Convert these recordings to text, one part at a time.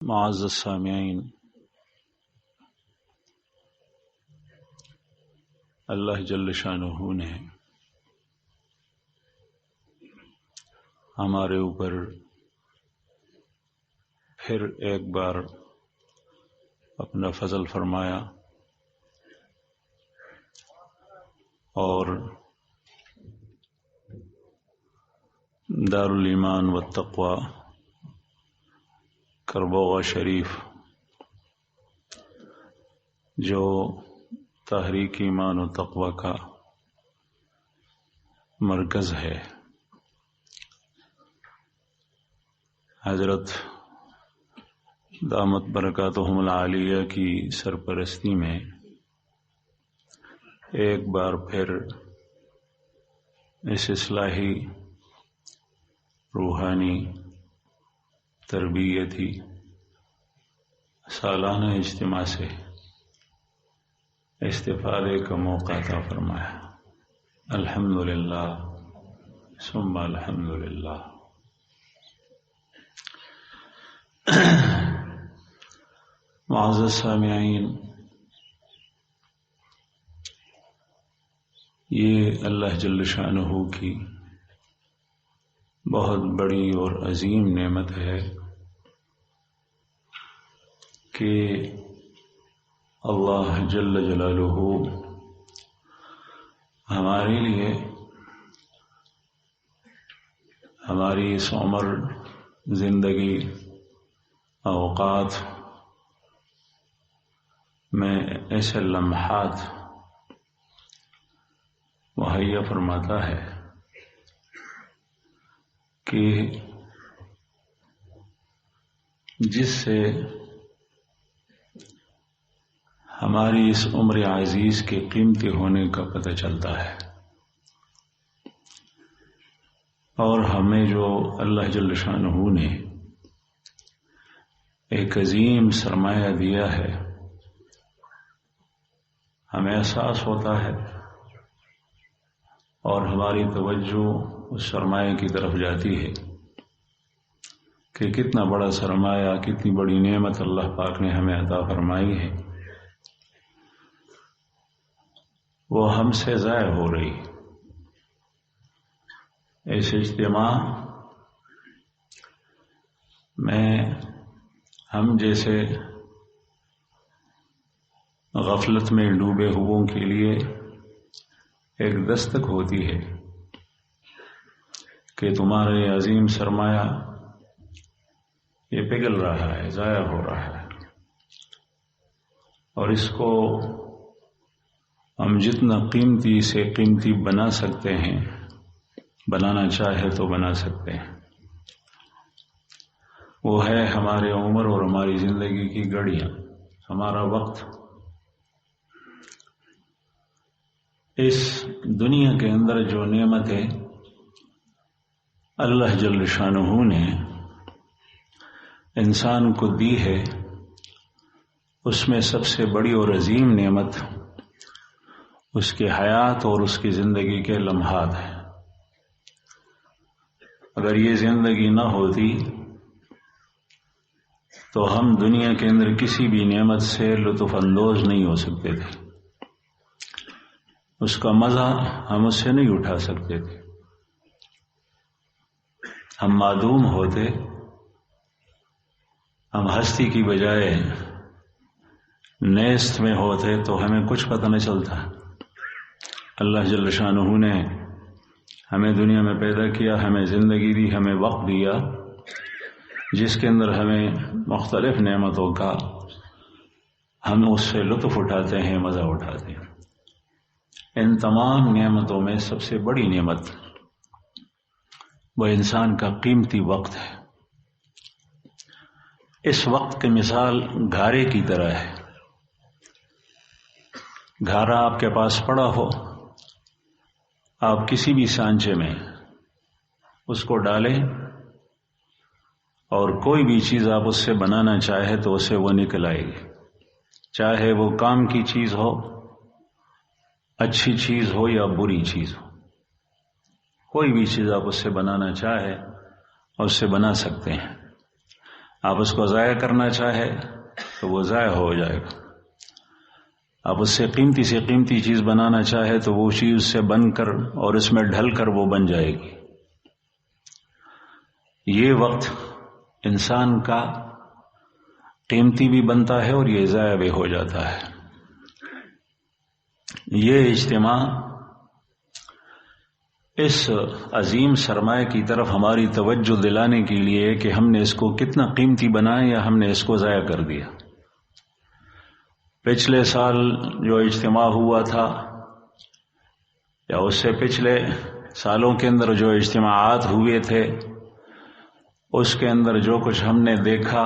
معزز سامعین، اللہ جل شانہ نے ہمارے اوپر پھر ایک بار اپنا فضل فرمایا اور دارالایمان والتقوی کربوغا شریف جو تحریک ایمان و تقوی کا مرکز ہے، حضرت دامت برکاتہم العالیہ کی سرپرستی میں ایک بار پھر اس اصلاحی روحانی تربیتی سالانہ اجتماع سے استفادے کا موقع عطا فرمایا۔ الحمدللہ ثم الحمدللہ۔ معزز سامعین، یہ اللہ جل شانہ کی بہت بڑی اور عظیم نعمت ہے کہ اللہ جل جلالہ ہمارے لیے ہماری اس عمر، زندگی، اوقات میں ایسے لمحات مہیا فرماتا ہے کہ جس سے ہماری اس عمر عزیز کے قیمتی ہونے کا پتہ چلتا ہے، اور ہمیں جو اللہ جل شانہ نے ایک عظیم سرمایہ دیا ہے، ہمیں احساس ہوتا ہے اور ہماری توجہ اس سرمایہ کی طرف جاتی ہے کہ کتنا بڑا سرمایہ، کتنی بڑی نعمت اللہ پاک نے ہمیں عطا فرمائی ہے، وہ ہم سے ضائع ہو رہی۔ اس اجتماع میں ہم جیسے غفلت میں ڈوبے ہوئوں کے لیے ایک دستک ہوتی ہے کہ تمہارے عظیم سرمایہ یہ پگھل رہا ہے، ضائع ہو رہا ہے، اور اس کو ہم جتنا قیمتی سے قیمتی بنا سکتے ہیں، بنانا چاہے تو بنا سکتے ہیں، وہ ہے ہمارے عمر اور ہماری زندگی کی گھڑیاں، ہمارا وقت۔ اس دنیا کے اندر جو نعمتیں اللہ جل شانہ نے انسان کو دی ہے، اس میں سب سے بڑی اور عظیم نعمت اس کی حیات اور اس کی زندگی کے لمحات ہیں۔ اگر یہ زندگی نہ ہوتی تو ہم دنیا کے اندر کسی بھی نعمت سے لطف اندوز نہیں ہو سکتے تھے، اس کا مزہ ہم اس سے نہیں اٹھا سکتے تھے، ہم معدوم ہوتے، ہم ہستی کی بجائے نیست میں ہوتے تو ہمیں کچھ پتہ نہ چلتا۔ اللہ جل شانہ نے ہمیں دنیا میں پیدا کیا، ہمیں زندگی دی، ہمیں وقت دیا جس کے اندر ہمیں مختلف نعمتوں کا ہم اس سے لطف اٹھاتے ہیں، مزہ اٹھاتے ہیں۔ ان تمام نعمتوں میں سب سے بڑی نعمت وہ انسان کا قیمتی وقت ہے۔ اس وقت کی مثال گھارے کی طرح ہے۔ گھارا آپ کے پاس پڑا ہو، آپ کسی بھی سانچے میں اس کو ڈالیں اور کوئی بھی چیز آپ اس سے بنانا چاہے تو اسے وہ نکل آئے گی، چاہے وہ کام کی چیز ہو، اچھی چیز ہو یا بری چیز ہو، کوئی بھی چیز آپ اس سے بنانا چاہے اور اس سے بنا سکتے ہیں۔ آپ اس کو ضائع کرنا چاہے تو وہ ضائع ہو جائے گا، آپ اس سے قیمتی چیز بنانا چاہے تو وہ چیز اس سے بن کر اور اس میں ڈھل کر وہ بن جائے گی۔ یہ وقت انسان کا قیمتی بھی بنتا ہے اور یہ ضائع بھی ہو جاتا ہے۔ یہ اجتماع اس عظیم سرمایہ کی طرف ہماری توجہ دلانے کے لیے کہ ہم نے اس کو کتنا قیمتی بنایا یا ہم نے اس کو ضائع کر دیا۔ پچھلے سال جو اجتماع ہوا تھا یا اس سے پچھلے سالوں کے اندر جو اجتماعات ہوئے تھے، اس کے اندر جو کچھ ہم نے دیکھا،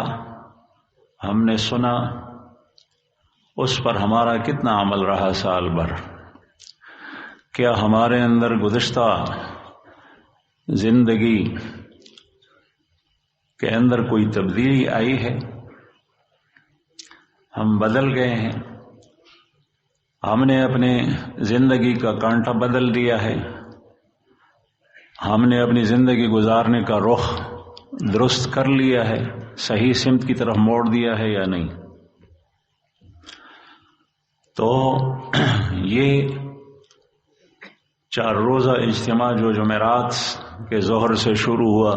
ہم نے سنا، اس پر ہمارا کتنا عمل رہا سال بھر؟ کیا ہمارے اندر گزشتہ زندگی کے اندر کوئی تبدیلی آئی ہے؟ ہم بدل گئے ہیں، ہم نے اپنے زندگی کا کانٹا بدل دیا ہے، ہم نے اپنی زندگی گزارنے کا رخ درست کر لیا ہے، صحیح سمت کی طرف موڑ دیا ہے یا نہیں؟ تو یہ 4 روزہ اجتماع جو جمعرات کے ظہر سے شروع ہوا،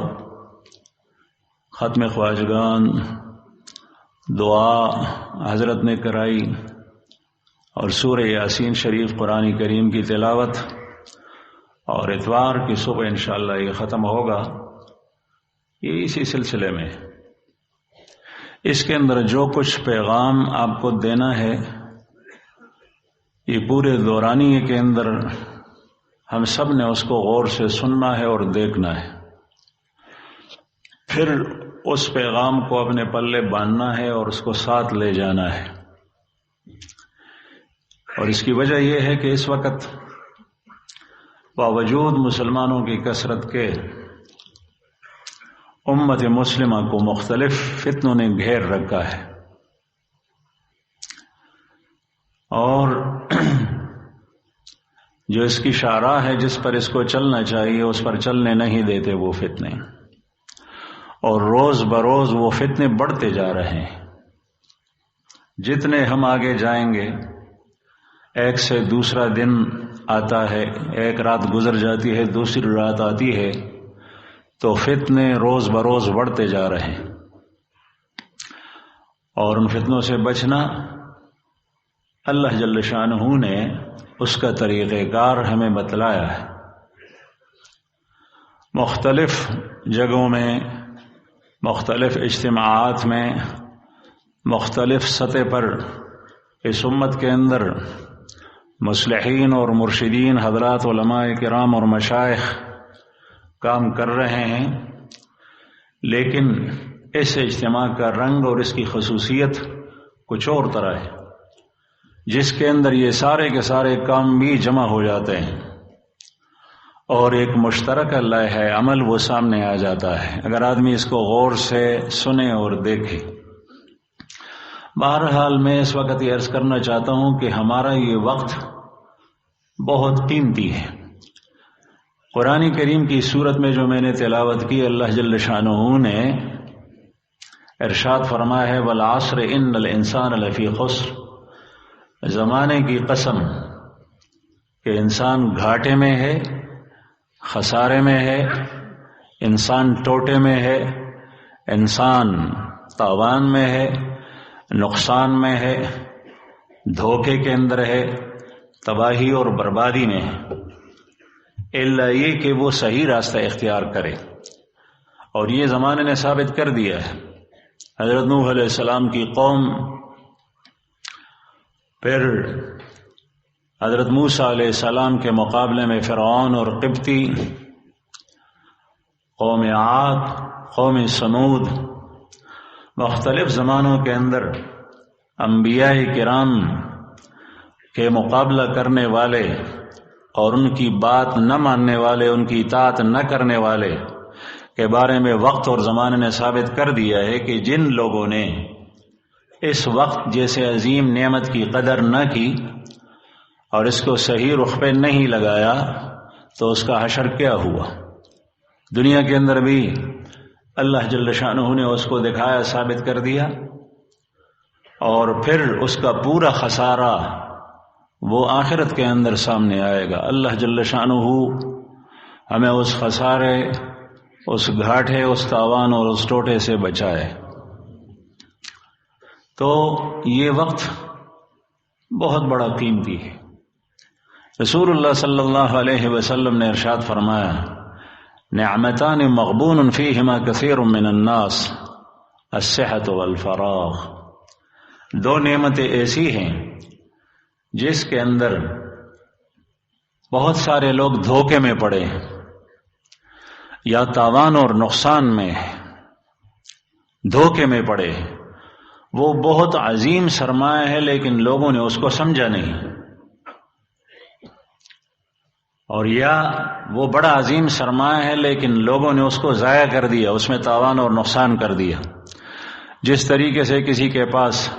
ختم خواجگان، دعا حضرت نے کرائی اور سورہ یاسین شریف قرآن کریم کی تلاوت، اور اتوار کی صبح انشاءاللہ یہ ختم ہوگا۔ یہ اسی سلسلے میں اس کے اندر جو کچھ پیغام آپ کو دینا ہے، یہ پورے دورانیے کے اندر ہم سب نے اس کو غور سے سننا ہے اور دیکھنا ہے، پھر اس پیغام کو اپنے پلے باندھنا ہے اور اس کو ساتھ لے جانا ہے۔ اور اس کی وجہ یہ ہے کہ اس وقت باوجود مسلمانوں کی کثرت کے امت مسلمہ کو مختلف فتنوں نے گھیر رکھا ہے، اور جو اس کی شاہراہ ہے جس پر اس کو چلنا چاہیے اس پر چلنے نہیں دیتے وہ فتنے، اور روز بروز وہ فتنے بڑھتے جا رہے ہیں۔ جتنے ہم آگے جائیں گے، ایک سے دوسرا دن آتا ہے، ایک رات گزر جاتی ہے، دوسری رات آتی ہے، تو فتنے روز بروز بڑھتے جا رہے ہیں، اور ان فتنوں سے بچنا اللہ جل شانہ نے اس کا طریقہ کار ہمیں بتلایا ہے۔ مختلف جگہوں میں، مختلف اجتماعات میں، مختلف سطح پر اس امت کے اندر مصلحین اور مرشدین حضرات علماء کرام اور مشائخ کام کر رہے ہیں، لیکن اس اجتماع کا رنگ اور اس کی خصوصیت کچھ اور طرح ہے، جس کے اندر یہ سارے کے سارے کام بھی جمع ہو جاتے ہیں اور ایک مشترکہ لائحہ عمل وہ سامنے آ جاتا ہے اگر آدمی اس کو غور سے سنے اور دیکھے۔ بہرحال میں اس وقت یہ عرض کرنا چاہتا ہوں کہ ہمارا یہ وقت بہت قیمتی ہے۔ قرآن کریم کی صورت میں جو میں نے تلاوت کی، اللہ جل شانہ نے ارشاد فرمایا ہے والعصر ان الانسان لفی خسر، زمانے کی قسم کہ انسان گھاٹے میں ہے، خسارے میں ہے، انسان ٹوٹے میں ہے، انسان تاوان میں ہے، نقصان میں ہے، دھوکے کے اندر ہے، تباہی اور بربادی میں ہے، الا یہ کہ وہ صحیح راستہ اختیار کرے۔ اور یہ زمانے نے ثابت کر دیا ہے۔ حضرت نوح علیہ السلام کی قوم، پھر حضرت موسیٰ علیہ السلام کے مقابلے میں فرعون اور قبطی، قوم عاد، قوم سمود، مختلف زمانوں کے اندر انبیاء کرام کے مقابلہ کرنے والے اور ان کی بات نہ ماننے والے، ان کی اطاعت نہ کرنے والے کے بارے میں وقت اور زمانے نے ثابت کر دیا ہے کہ جن لوگوں نے اس وقت جیسے عظیم نعمت کی قدر نہ کی اور اس کو صحیح رخ پہ نہیں لگایا تو اس کا حشر کیا ہوا۔ دنیا کے اندر بھی اللہ جل شانہ نے اس کو دکھایا، ثابت کر دیا، اور پھر اس کا پورا خسارہ وہ آخرت کے اندر سامنے آئے گا۔ اللہ جل شانہ ہمیں اس خسارے، اس گھاٹے، اس تاوان اور اس ٹوٹے سے بچائے۔ تو یہ وقت بہت بڑا قیمتی ہے۔ رسول اللہ صلی اللہ علیہ وسلم نے ارشاد فرمایا، نعمتان مغبون فیہما کثیر من الناس، الصحۃ والفراغ۔ دو نعمتیں ایسی ہیں جس کے اندر بہت سارے لوگ دھوکے میں پڑے ہیں، یا تاوان اور نقصان میں دھوکے میں پڑے ہیں۔ وہ بہت عظیم سرمایہ ہے لیکن لوگوں نے اس کو سمجھا نہیں، اور یا وہ بڑا عظیم سرمایہ ہے لیکن لوگوں نے اس کو ضائع کر دیا، اس میں تاوان اور نقصان کر دیا۔ جس طریقے سے کسی کے پاس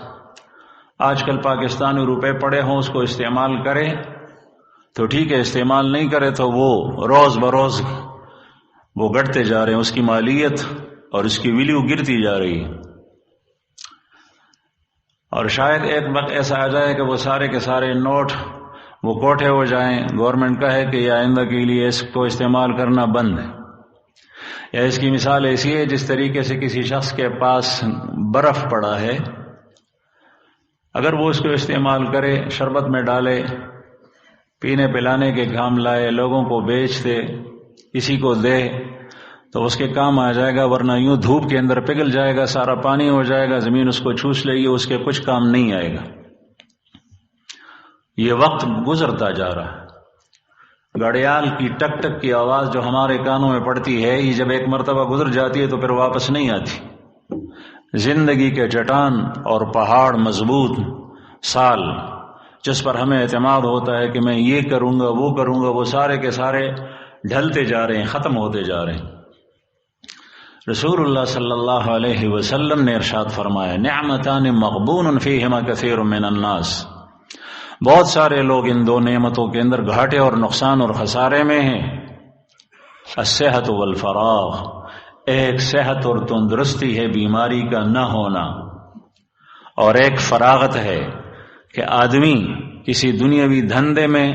آج کل پاکستانی روپے پڑے ہوں، اس کو استعمال کرے تو ٹھیک ہے، استعمال نہیں کرے تو وہ روز بروز وہ گھٹتے جا رہے ہیں، اس کی مالیت اور اس کی ویلیو گرتی جا رہی ہے۔ اور شاید ایک وقت ایسا آ جائے کہ وہ سارے کے سارے نوٹ وہ کوٹھے ہو جائیں، گورنمنٹ کہے کہ یہ آئندہ کے لیے اس کو استعمال کرنا بند ہے۔ یا اس کی مثال ایسی ہے جس طریقے سے کسی شخص کے پاس برف پڑا ہے، اگر وہ اس کو استعمال کرے، شربت میں ڈالے، پینے پلانے کے کام لائے، لوگوں کو بیچ دے، کسی کو دے تو اس کے کام آ جائے گا، ورنہ یوں دھوپ کے اندر پگھل جائے گا، سارا پانی ہو جائے گا، زمین اس کو چوس لے گی، اس کے کچھ کام نہیں آئے گا۔ یہ وقت گزرتا جا رہا ہے۔ گھڑیال کی ٹک ٹک کی آواز جو ہمارے کانوں میں پڑتی ہے، یہ جب ایک مرتبہ گزر جاتی ہے تو پھر واپس نہیں آتی۔ زندگی کے چٹان اور پہاڑ مضبوط سال جس پر ہمیں اعتماد ہوتا ہے کہ میں یہ کروں گا وہ کروں گا، وہ سارے کے سارے ڈھلتے جا رہے ہیں، ختم ہوتے جا رہے ہیں۔ رسول اللہ صلی اللہ علیہ وسلم نے ارشاد فرمایا، نعمتان مغبون فیہما کثیر من الناس۔ بہت سارے لوگ ان دو نعمتوں کے اندر گھاٹے اور نقصان اور خسارے میں ہیں۔ الصحۃ والفراغ، ایک صحت اور تندرستی ہے، بیماری کا نہ ہونا، اور ایک فراغت ہے کہ آدمی کسی دنیاوی دھندے میں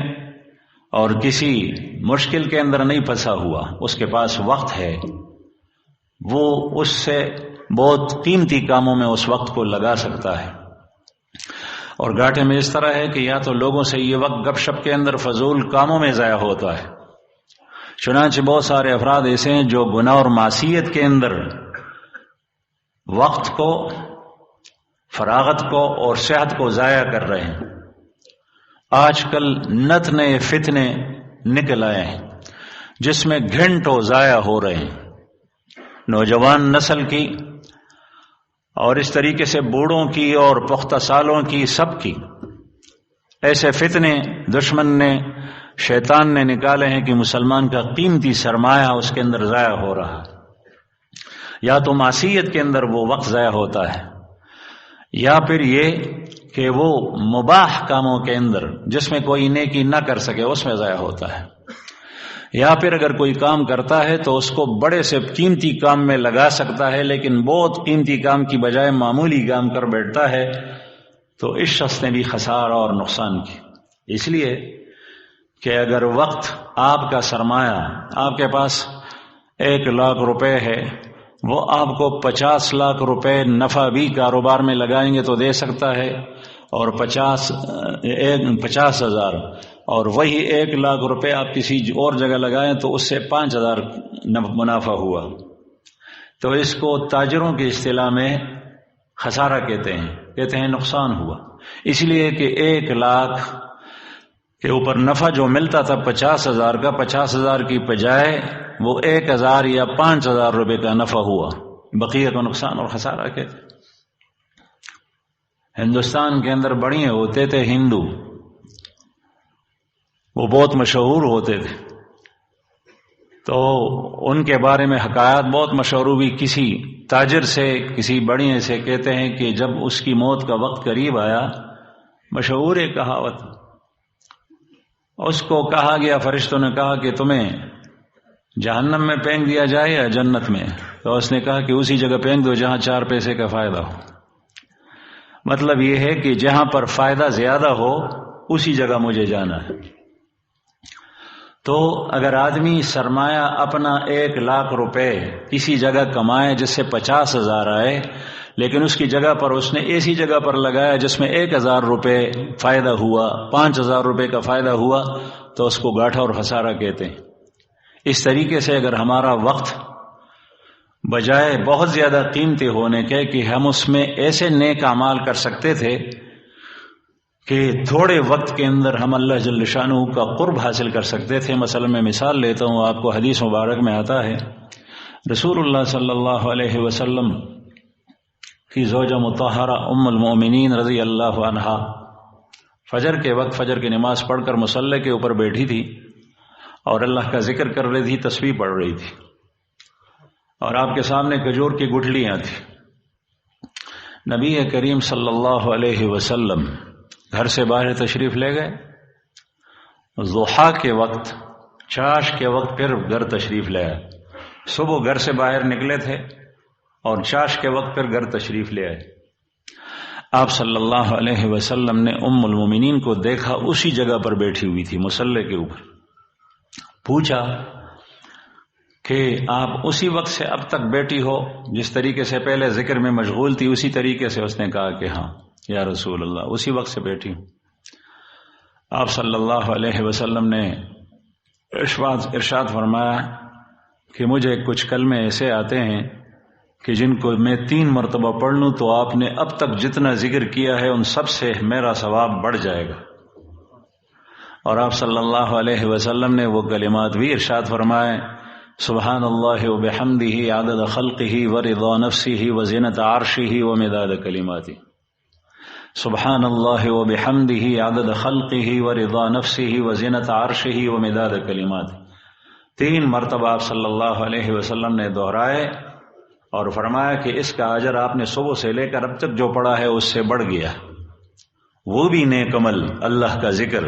اور کسی مشکل کے اندر نہیں پھنسا ہوا، اس کے پاس وقت ہے، وہ اس سے بہت قیمتی کاموں میں اس وقت کو لگا سکتا ہے۔ اور گھاٹے میں اس طرح ہے کہ یا تو لوگوں سے یہ وقت گپ شپ کے اندر فضول کاموں میں ضائع ہوتا ہے۔ چنانچہ بہت سارے افراد ایسے ہیں جو گناہ اور معصیت کے اندر وقت کو، فراغت کو اور صحت کو ضائع کر رہے ہیں۔ آج کل نت نئے فتنے نکل آئے ہیں جس میں گھنٹوں ضائع ہو رہے ہیں، نوجوان نسل کی اور اس طریقے سے بوڑھوں کی اور پختہ سالوں کی، سب کی ایسے فتنے دشمن نے، شیطان نے نکالے ہیں کہ مسلمان کا قیمتی سرمایہ اس کے اندر ضائع ہو رہا ہے۔ یا تو معصیت کے اندر وہ وقت ضائع ہوتا ہے، یا پھر یہ کہ وہ مباح کاموں کے اندر جس میں کوئی نیکی نہ کر سکے اس میں ضائع ہوتا ہے، یا پھر اگر کوئی کام کرتا ہے تو اس کو بڑے سے قیمتی کام میں لگا سکتا ہے، لیکن بہت قیمتی کام کی بجائے معمولی کام کر بیٹھتا ہے، تو اس شخص نے بھی خسارہ اور نقصان کی۔ اس لیے کہ اگر وقت آپ کا سرمایہ، آپ کے پاس 1 لاکھ روپے ہے، وہ آپ کو 50 لاکھ روپے نفع بھی کاروبار میں لگائیں گے تو دے سکتا ہے، اور 50,000، اور وہی 1 لاکھ روپے آپ کسی اور جگہ لگائیں تو اس سے 5,000 منافع ہوا۔ تو اس کو تاجروں کی اصطلاح میں خسارہ کہتے ہیں نقصان ہوا۔ اس لیے کہ 1 لاکھ کے اوپر نفع جو ملتا تھا 50,000 کا، 50,000 کی بجائے وہ 1,000 یا 5,000 روپے کا نفع ہوا، بقیہ کو نقصان اور خسارہ کہتے۔ ہندوستان کے اندر بڑھئے ہوتے تھے ہندو، وہ بہت مشہور ہوتے تھے، تو ان کے بارے میں حکایات بہت مشہور ہوئی۔ کسی تاجر سے، کسی بڑھئے سے کہتے ہیں کہ جب اس کی موت کا وقت قریب آیا، مشہور ایک کہاوت، اس کو کہا گیا، فرشتوں نے کہا کہ تمہیں جہنم میں پھینک دیا جائے یا جنت میں؟ تو اس نے کہا کہ اسی جگہ پھینک دو جہاں 4 پیسے کا فائدہ ہو۔ مطلب یہ ہے کہ جہاں پر فائدہ زیادہ ہو اسی جگہ مجھے جانا ہے۔ تو اگر آدمی سرمایہ اپنا 1 لاکھ روپے کسی جگہ کمائے جس سے 50,000 آئے، لیکن اس کی جگہ پر اس نے ایسی جگہ پر لگایا جس میں 1,000 روپے فائدہ ہوا، 5,000 روپے کا فائدہ ہوا، تو اس کو گھاٹا اور خسارہ کہتے ہیں۔ اس طریقے سے اگر ہمارا وقت بجائے بہت زیادہ قیمتی ہونے کے کہ ہم اس میں ایسے نیک اعمال کر سکتے تھے کہ تھوڑے وقت کے اندر ہم اللہ جل شانہ کا قرب حاصل کر سکتے تھے۔ مثلا میں مثال لیتا ہوں، آپ کو حدیث مبارک میں آتا ہے رسول اللہ صلی اللہ علیہ وسلم کی زوجہ مطہرہ ام المؤمنین رضی اللہ عنہا فجر کے وقت فجر کی نماز پڑھ کر مصلی کے اوپر بیٹھی تھی اور اللہ کا ذکر کر رہی تھی، تسبیح پڑھ رہی تھی، اور آپ کے سامنے کھجور کی گٹھلیاں تھیں۔ نبی کریم صلی اللہ علیہ وسلم گھر سے باہر تشریف لے گئے، ضحیٰ کے وقت، چاش کے وقت پھر گھر تشریف لے آئے۔ صبح گھر سے باہر نکلے تھے اور چاش کے وقت پھر گھر تشریف لے آئے۔ آپ صلی اللہ علیہ وسلم نے ام المومنین کو دیکھا، اسی جگہ پر بیٹھی ہوئی تھی مصلی کے اوپر۔ پوچھا کہ آپ اسی وقت سے اب تک بیٹھی ہو جس طریقے سے پہلے ذکر میں مشغول تھی؟ اسی طریقے سے اس نے کہا کہ ہاں یا رسول اللہ، اسی وقت سے بیٹھی ہوں۔ آپ صلی اللہ علیہ وسلم نے ارشاد فرمایا کہ مجھے کچھ کلمے ایسے آتے ہیں کہ جن کو میں 3 مرتبہ پڑھ لوں تو آپ نے اب تک جتنا ذکر کیا ہے ان سب سے میرا ثواب بڑھ جائے گا۔ اور آپ صلی اللہ علیہ وسلم نے وہ کلمات بھی ارشاد فرمائے، سبحان اللہ وبحمدہ عدد خلقہ ورضا نفسہ وزنۃ عرشہ ومداد کلماتہ۔ سبحان اللہ وبحمدہ عدد خلقہ ورضا نفسہ وزنۃ عرشہ ومداد کلماتہ۔ 3 مرتبہ آپ صلی اللہ علیہ وسلم نے دہرائے اور فرمایا کہ اس کا اجر آپ نے صبح سے لے کر اب تک جو پڑھا ہے اس سے بڑھ گیا۔ وہ بھی نیک عمل اللہ کا ذکر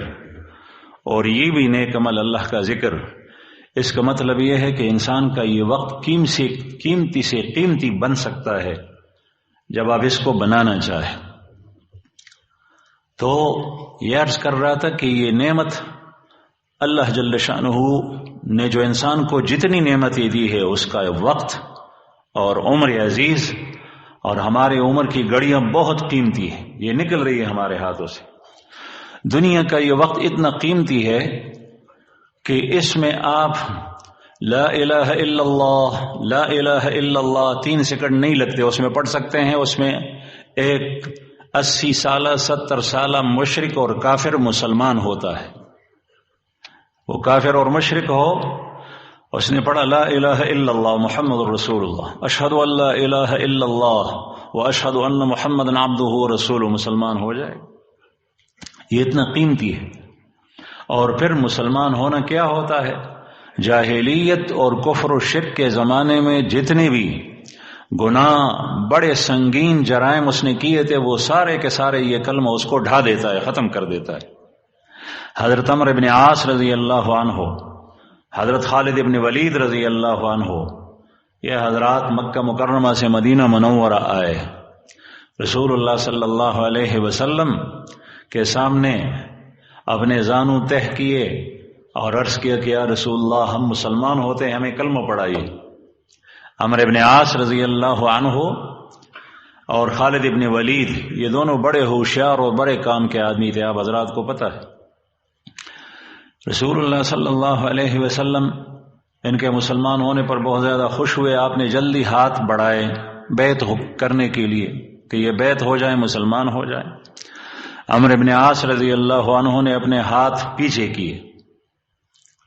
اور یہ بھی نیک عمل اللہ کا ذکر۔ اس کا مطلب یہ ہے کہ انسان کا یہ وقت قیمتی سے قیمتی بن سکتا ہے جب آپ اس کو بنانا چاہیں۔ تو یہ عرض کر رہا تھا کہ یہ نعمت اللہ جل شانہ نے جو انسان کو جتنی نعمتیں دی ہے، اس کا وقت اور عمر عزیز، اور ہماری عمر کی گھڑیاں بہت قیمتی ہے، یہ نکل رہی ہے ہمارے ہاتھوں سے۔ دنیا کا یہ وقت اتنا قیمتی ہے کہ اس میں آپ لا الہ الا اللہ لا الہ الا اللہ 3 سیکنڈ نہیں لگتے اس میں پڑھ سکتے ہیں۔ اس میں ایک 80 سالہ 70 سالہ مشرک اور کافر مسلمان ہوتا ہے، وہ کافر اور مشرک ہو، اس نے پڑھا لا الہ الا اللہ محمد رسول اللہ، اشہد ان لا الہ الا اللہ واشہد ان محمد عبدہ ورسولہ، مسلمان ہو جائے۔ یہ اتنا قیمتی ہے۔ اور پھر مسلمان ہونا کیا ہوتا ہے؟ جاہلیت اور کفر و شرک کے زمانے میں جتنے بھی گناہ بڑے سنگین جرائم اس نے کیے تھے، وہ سارے کے سارے یہ کلمہ اس کو ڈھا دیتا ہے، ختم کر دیتا ہے۔ حضرت عمرو بن عاص رضی اللہ عنہ، حضرت خالد بن ولید رضی اللہ عنہ، یہ حضرات مکہ مکرمہ سے مدینہ منورہ آئے، رسول اللہ صلی اللہ علیہ وسلم کے سامنے اپنے زانو تہ کیے اور عرض کیا کہ یا رسول اللہ، ہم مسلمان ہوتے ہیں، ہمیں کلمہ پڑھائیے۔ عمرو بن عاص رضی اللہ عنہ اور خالد بن ولید یہ دونوں بڑے ہوشیار اور بڑے کام کے آدمی تھے، آپ حضرات کو پتہ ہے۔ رسول اللہ صلی اللہ علیہ وسلم ان کے مسلمان ہونے پر بہت زیادہ خوش ہوئے، آپ نے جلدی ہاتھ بڑھائے بیعت کرنے کے لیے کہ یہ بیعت ہو جائے، مسلمان ہو جائے۔ عمرو بن عاص رضی اللہ عنہ نے اپنے ہاتھ پیچھے کیے،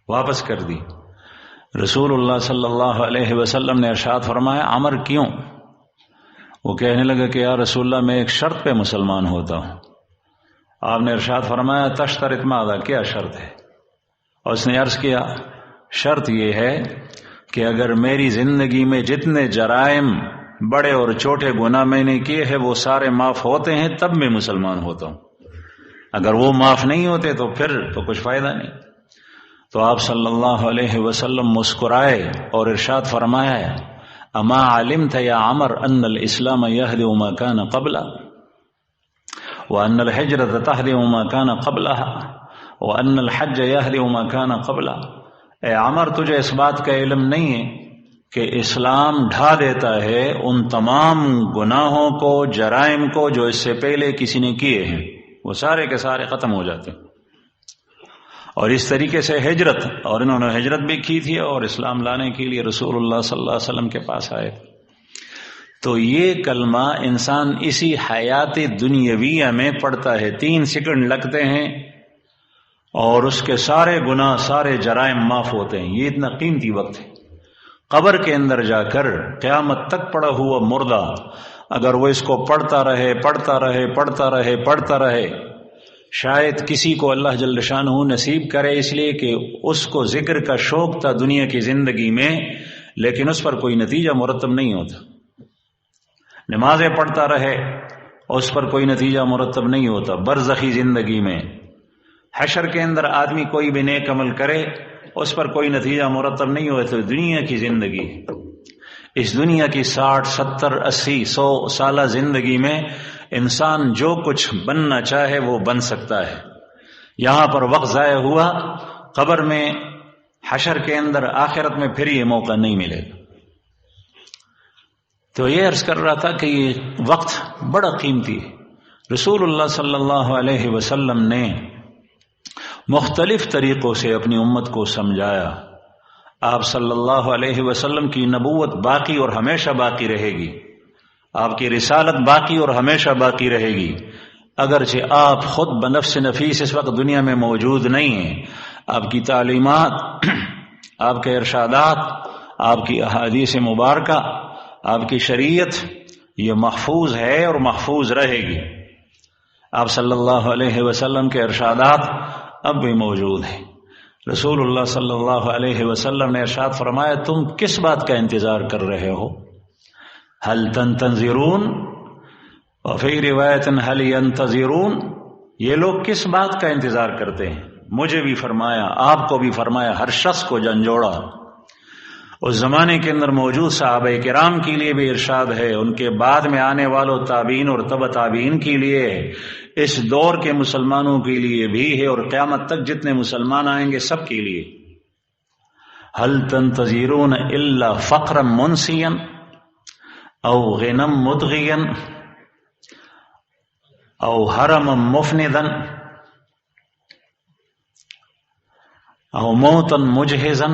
واپس کر دی۔ رسول اللہ صلی اللہ علیہ وسلم نے ارشاد فرمایا عمر کیوں؟ وہ کہنے لگا کہ یا رسول اللہ میں ایک شرط پہ مسلمان ہوتا ہوں۔ آپ نے ارشاد فرمایا تشترط ماذا، کیا شرط ہے؟ اور اس نے عرض کیا شرط یہ ہے کہ اگر میری زندگی میں جتنے جرائم بڑے اور چھوٹے گناہ میں نے کیے ہیں وہ سارے معاف ہوتے ہیں تب میں مسلمان ہوتا ہوں، اگر وہ معاف نہیں ہوتے تو پھر تو کچھ فائدہ نہیں۔ تو آپ صلی اللہ علیہ وسلم مسکرائے اور ارشاد فرمایا اما علمت یا عمر ان الاسلام یہدم ما کان قبلہ وان الہجرۃ تہدم ما کان قبلہ وان الحج یہدم ما کان قبلہ۔ اے عمر، تجھے اس بات کا علم نہیں ہے کہ اسلام ڈھا دیتا ہے ان تمام گناہوں کو، جرائم کو جو اس سے پہلے کسی نے کیے ہیں، وہ سارے کے سارے ختم ہو جاتے ہیں۔ اور اس طریقے سے ہجرت، اور انہوں نے ہجرت بھی کی تھی اور اسلام لانے کے لیے رسول اللہ صلی اللہ علیہ وسلم کے پاس آئے۔ تو یہ کلمہ انسان اسی حیات دنیاویہ میں پڑھتا ہے، 3 سیکنڈ لگتے ہیں اور اس کے سارے گناہ، سارے جرائم معاف ہوتے ہیں۔ یہ اتنا قیمتی وقت ہے۔ قبر کے اندر جا کر قیامت تک پڑا ہوا مردہ اگر وہ اس کو پڑھتا رہے پڑھتا رہے پڑھتا رہے پڑھتا رہے، شاید کسی کو اللہ جل شانہ نصیب کرے، اس لیے کہ اس کو ذکر کا شوق تھا دنیا کی زندگی میں، لیکن اس پر کوئی نتیجہ مرتب نہیں ہوتا۔ نمازیں پڑھتا رہے، اس پر کوئی نتیجہ مرتب نہیں ہوتا۔ برزخی زندگی میں، حشر کے اندر آدمی کوئی بھی نیک عمل کرے، اس پر کوئی نتیجہ مرتب نہیں ہوتا۔ دنیا کی زندگی، اس دنیا کی 60 70 80 100 سالہ زندگی میں انسان جو کچھ بننا چاہے وہ بن سکتا ہے۔ یہاں پر وقت ضائع ہوا، قبر میں، حشر کے اندر، آخرت میں پھر یہ موقع نہیں ملے گا۔ تو یہ عرض کر رہا تھا کہ یہ وقت بڑا قیمتی ہے۔ رسول اللہ صلی اللہ علیہ وسلم نے مختلف طریقوں سے اپنی امت کو سمجھایا۔ آپ صلی اللہ علیہ وسلم کی نبوت باقی اور ہمیشہ باقی رہے گی، آپ کی رسالت باقی اور ہمیشہ باقی رہے گی، اگرچہ آپ خود بنفس نفیس اس وقت دنیا میں موجود نہیں ہیں۔ آپ کی تعلیمات، آپ کے ارشادات، آپ کی احادیث مبارکہ، آپ کی شریعت یہ محفوظ ہے اور محفوظ رہے گی۔ آپ صلی اللہ علیہ وسلم کے ارشادات اب بھی موجود ہیں۔ رسول اللہ صلی اللہ علیہ وسلم نے ارشاد فرمایا تم کس بات کا انتظار کر رہے ہو؟ هل تنتظرون، وفی روایت هل ينتظرون، یہ لوگ کس بات کا انتظار کرتے ہیں؟ مجھے بھی فرمایا، آپ کو بھی فرمایا، ہر شخص کو جھنجھوڑا۔ اس زمانے کے اندر موجود صحابہ کرام کے لیے بھی ارشاد ہے، ان کے بعد میں آنے والوں تابعین اور تبع تابعین کے لیے ہے، اس دور کے مسلمانوں کے لیے بھی ہے، اور قیامت تک جتنے مسلمان آئیں گے سب کے لیے۔ هل تنتظرون الا فقرا منسیا او غنى مدغيا او حرما مفندا او موتا مجهزا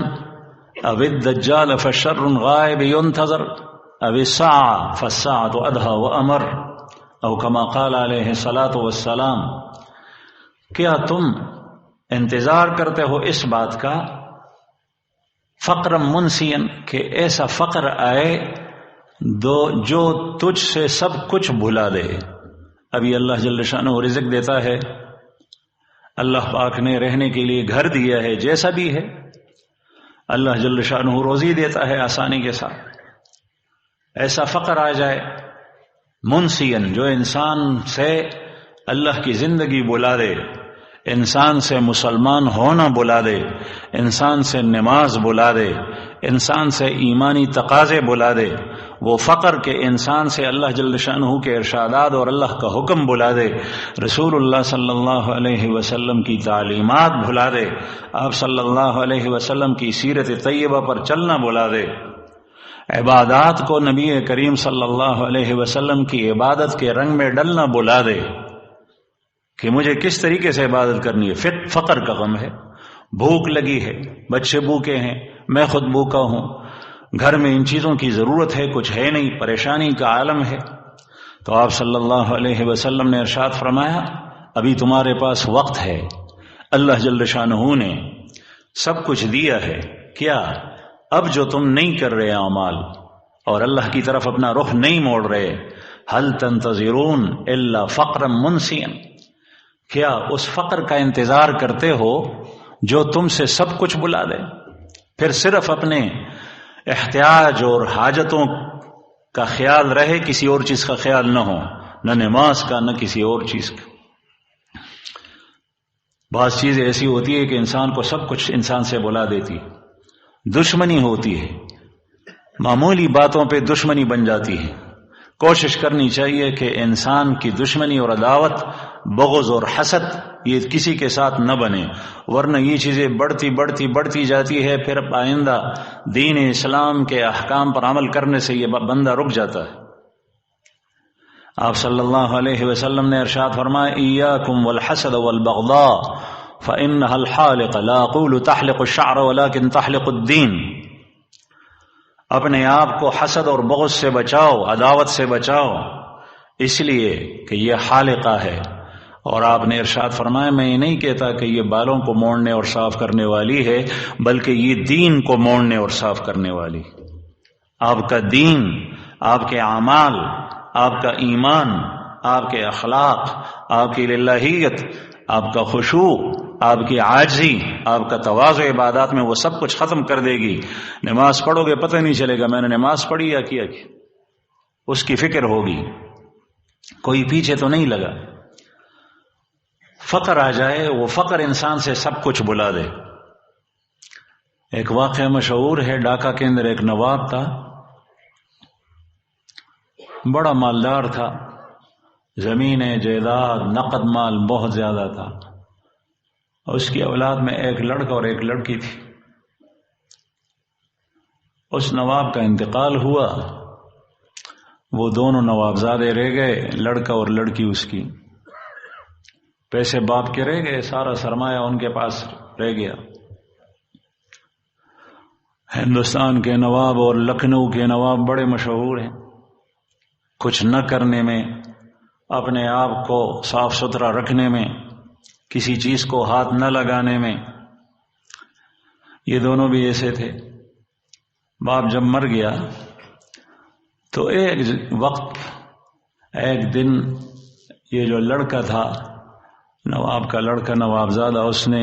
او الدجال فشر غائب ينتظر او الساعة فالساعة ادهى وامر او كما قال علیہ الصلاۃ والسلام۔ کیا تم انتظار کرتے ہو اس بات کا، فقر منسیا، کہ ایسا فقر آئے جو تجھ سے سب کچھ بھلا دے؟ ابھی اللہ جل شانہ رزق دیتا ہے، اللہ پاک نے رہنے کے لیے گھر دیا ہے، جیسا بھی ہے اللہ جل شانہ روزی دیتا ہے آسانی کے ساتھ۔ ایسا فقر آ جائے منسین، جو انسان سے اللہ کی زندگی بلا دے، انسان سے مسلمان ہونا بلا دے، انسان سے نماز بلا دے، انسان سے ایمانی تقاضے بلا دے، وہ فقر کے انسان سے اللہ جل شانہ کے ارشادات اور اللہ کا حکم بلا دے، رسول اللہ صلی اللہ علیہ وسلم کی تعلیمات بھلا دے، آپ صلی اللہ علیہ وسلم کی سیرت طیبہ پر چلنا بلا دے، عبادات کو نبی کریم صلی اللہ علیہ وسلم کی عبادت کے رنگ میں ڈلنا بلا دے کہ مجھے کس طریقے سے عبادت کرنی ہے۔ فقر کا غم ہے، بھوک لگی ہے، بچے بھوکے ہیں، میں خود بھوکا ہوں، گھر میں ان چیزوں کی ضرورت ہے، کچھ ہے نہیں، پریشانی کا عالم ہے۔ تو آپ صلی اللہ علیہ وسلم نے ارشاد فرمایا ابھی تمہارے پاس وقت ہے، اللہ جل شانہ نے سب کچھ دیا ہے، کیا اب جو تم نہیں کر رہے اعمال اور اللہ کی طرف اپنا رخ نہیں موڑ رہے، هل تنتظرون الا فقرا منسیا، کیا اس فقر کا انتظار کرتے ہو جو تم سے سب کچھ بلا دے، پھر صرف اپنے احتیاج اور حاجتوں کا خیال رہے، کسی اور چیز کا خیال نہ ہو، نہ نماز کا نہ کسی اور چیز کا۔ بعض چیزیں ایسی ہوتی ہے کہ انسان کو سب کچھ انسان سے بلا دیتی ہے، دشمنی ہوتی ہے، معمولی باتوں پہ دشمنی بن جاتی ہے۔ کوشش کرنی چاہیے کہ انسان کی دشمنی اور عداوت، بغض اور حسد یہ کسی کے ساتھ نہ بنے، ورنہ یہ چیزیں بڑھتی جاتی ہے، پھر آئندہ دین اسلام کے احکام پر عمل کرنے سے یہ بندہ رک جاتا ہے۔ آپ صلی اللہ علیہ وسلم نے ارشاد فرمایا ایاکم والحسد والبغضاء فإنها الحالق لا اقول تحلق الشعر ولكن تحلق الدين۔ اپنے آپ کو حسد اور بغض سے بچاؤ، عداوت سے بچاؤ، اس لیے کہ یہ حالقہ ہے۔ اور آپ نے ارشاد فرمایا میں یہ نہیں کہتا کہ یہ بالوں کو موڑنے اور صاف کرنے والی ہے، بلکہ یہ دین کو موڑنے اور صاف کرنے والی۔ آپ کا دین، آپ کے اعمال، آپ کا ایمان، آپ کے اخلاق، آپ کی للہیت، آپ کا خشوع، آپ کی عاجزی، آپ کا تواضع عبادات میں وہ سب کچھ ختم کر دے گی۔ نماز پڑھو گے پتہ نہیں چلے گا میں نے نماز پڑھی یا کیا، اس کی فکر ہوگی، کوئی پیچھے تو نہیں لگا۔ فقر آ جائے، وہ فقر انسان سے سب کچھ بلا دے۔ ایک واقعہ مشہور ہے، ڈھاکہ کے اندر ایک نواب تھا، بڑا مالدار تھا، زمینیں، جائیداد، نقد مال بہت زیادہ تھا۔ اس کی اولاد میں ایک لڑکا اور ایک لڑکی تھی۔ اس نواب کا انتقال ہوا، وہ دونوں نوابزادے رہ گئے، لڑکا اور لڑکی اس کی۔ پیسے باپ کے رہ گئے، سارا سرمایہ ان کے پاس رہ گیا۔ ہندوستان کے نواب اور لکھنؤ کے نواب بڑے مشہور ہیں کچھ نہ کرنے میں، اپنے آپ کو صاف ستھرا رکھنے میں، کسی چیز کو ہاتھ نہ لگانے میں۔ یہ دونوں بھی ایسے تھے۔ باپ جب مر گیا تو ایک دن یہ جو لڑکا تھا، نواب کا لڑکا، نوابزادہ، اس نے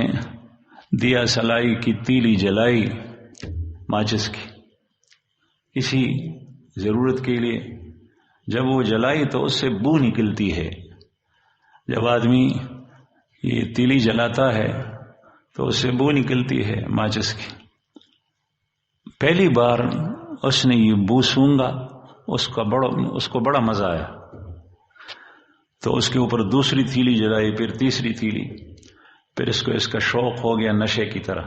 دیا سلائی کی تیلی جلائی ماچس کی کسی ضرورت کے لیے۔ جب وہ جلائی تو اس سے بو نکلتی ہے۔ جب آدمی یہ تیلی جلاتا ہے تو اس سے بو نکلتی ہے ماچس کی۔ پہلی بار اس نے یہ بو سونگا، اس کو بڑا مزہ آیا، تو اس کے اوپر دوسری تیلی جلائی، پھر تیسری تیلی، پھر اس کا شوق ہو گیا نشے کی طرح،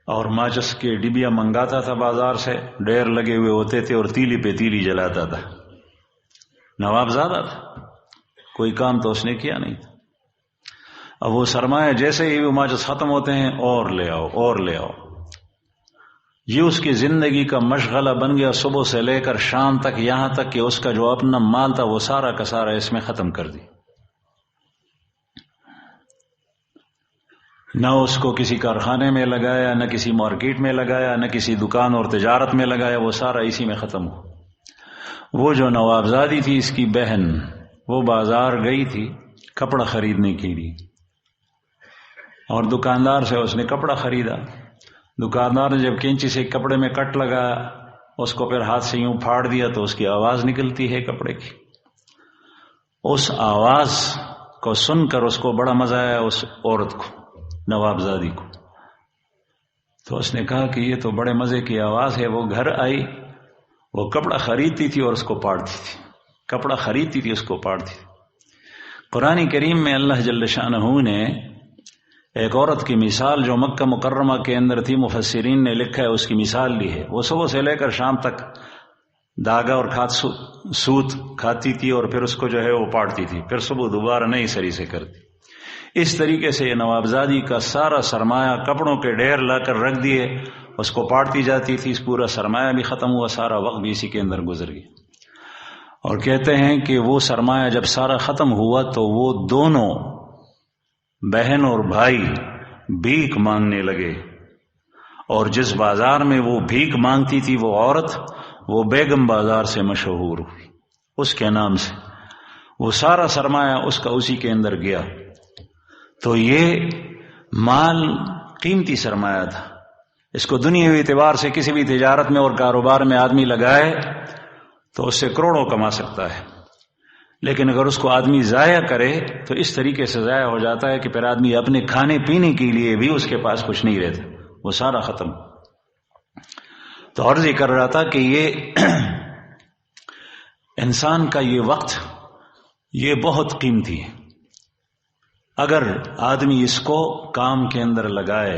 اور ماچس کے ڈبیا منگاتا تھا بازار سے، ڈیر لگے ہوئے ہوتے تھے، اور تیلی پہ تیلی جلاتا تھا۔ نوابزادہ تھا، کوئی کام تو اس نے کیا نہیں تھا۔ اب وہ سرمایہ جیسے ہی وہ ماچس ختم ہوتے ہیں، اور لے آؤ اور لے آؤ، یہ اس کی زندگی کا مشغلہ بن گیا، صبح سے لے کر شام تک، یہاں تک کہ اس کا جو اپنا مال تھا وہ سارا کا سارا اس میں ختم کر دی۔ نہ اس کو کسی کارخانے میں لگایا، نہ کسی مارکیٹ میں لگایا، نہ کسی دکان اور تجارت میں لگایا، وہ سارا اسی میں ختم ہو۔ وہ جو نوابزادی تھی اس کی بہن، وہ بازار گئی تھی کپڑا خریدنے کے لیے، اور دکاندار سے اس نے کپڑا خریدا۔ دکاندار نے جب کینچی سے کپڑے میں کٹ لگایا، اس کو پھر ہاتھ سے یوں پھاڑ دیا تو اس کی آواز نکلتی ہے کپڑے کی۔ اس آواز کو سن کر اس کو بڑا مزہ آیا، اس عورت کو، نوابزادی کو۔ تو اس نے کہا کہ یہ تو بڑے مزے کی آواز ہے۔ وہ گھر آئی، وہ کپڑا خریدتی تھی اور اس کو پاڑتی تھی، کپڑا خریدتی تھی اس کو پاڑتی تھی۔ قرآن کریم میں اللہ جل شانہ نے ایک عورت کی مثال جو مکہ مکرمہ کے اندر تھی، مفسرین نے لکھا ہے، اس کی مثال لی ہے۔ وہ صبح سے لے کر شام تک داغا اور سوت کھاتی تھی، اور پھر اس کو جو ہے وہ پاڑتی تھی، پھر صبح دوبارہ نئی سری سے کرتی۔ اس طریقے سے یہ نوابزادی کا سارا سرمایہ کپڑوں کے ڈھیر لا کر رکھ دیے، اس کو پاڑتی جاتی تھی، اس پورا سرمایہ بھی ختم ہوا، سارا وقت بھی اسی کے اندر گزر گیا۔ اور کہتے ہیں کہ وہ سرمایہ جب سارا ختم ہوا تو وہ دونوں بہن اور بھائی بھیک مانگنے لگے، اور جس بازار میں وہ بھیک مانگتی تھی وہ عورت، وہ بیگم بازار سے مشہور ہوئی اس کے نام سے۔ وہ سارا سرمایہ اس کا اسی کے اندر گیا۔ تو یہ مال قیمتی سرمایہ تھا، اس کو دنیاوی اعتبار سے کسی بھی تجارت میں اور کاروبار میں آدمی لگائے تو اس سے کروڑوں کما سکتا ہے، لیکن اگر اس کو آدمی ضائع کرے تو اس طریقے سے ضائع ہو جاتا ہے کہ پھر آدمی اپنے کھانے پینے کے لیے بھی اس کے پاس کچھ نہیں رہتا، وہ سارا ختم۔ تو عرض یہ کر رہا تھا کہ یہ انسان کا یہ وقت یہ بہت قیمتی ہے، اگر آدمی اس کو کام کے اندر لگائے۔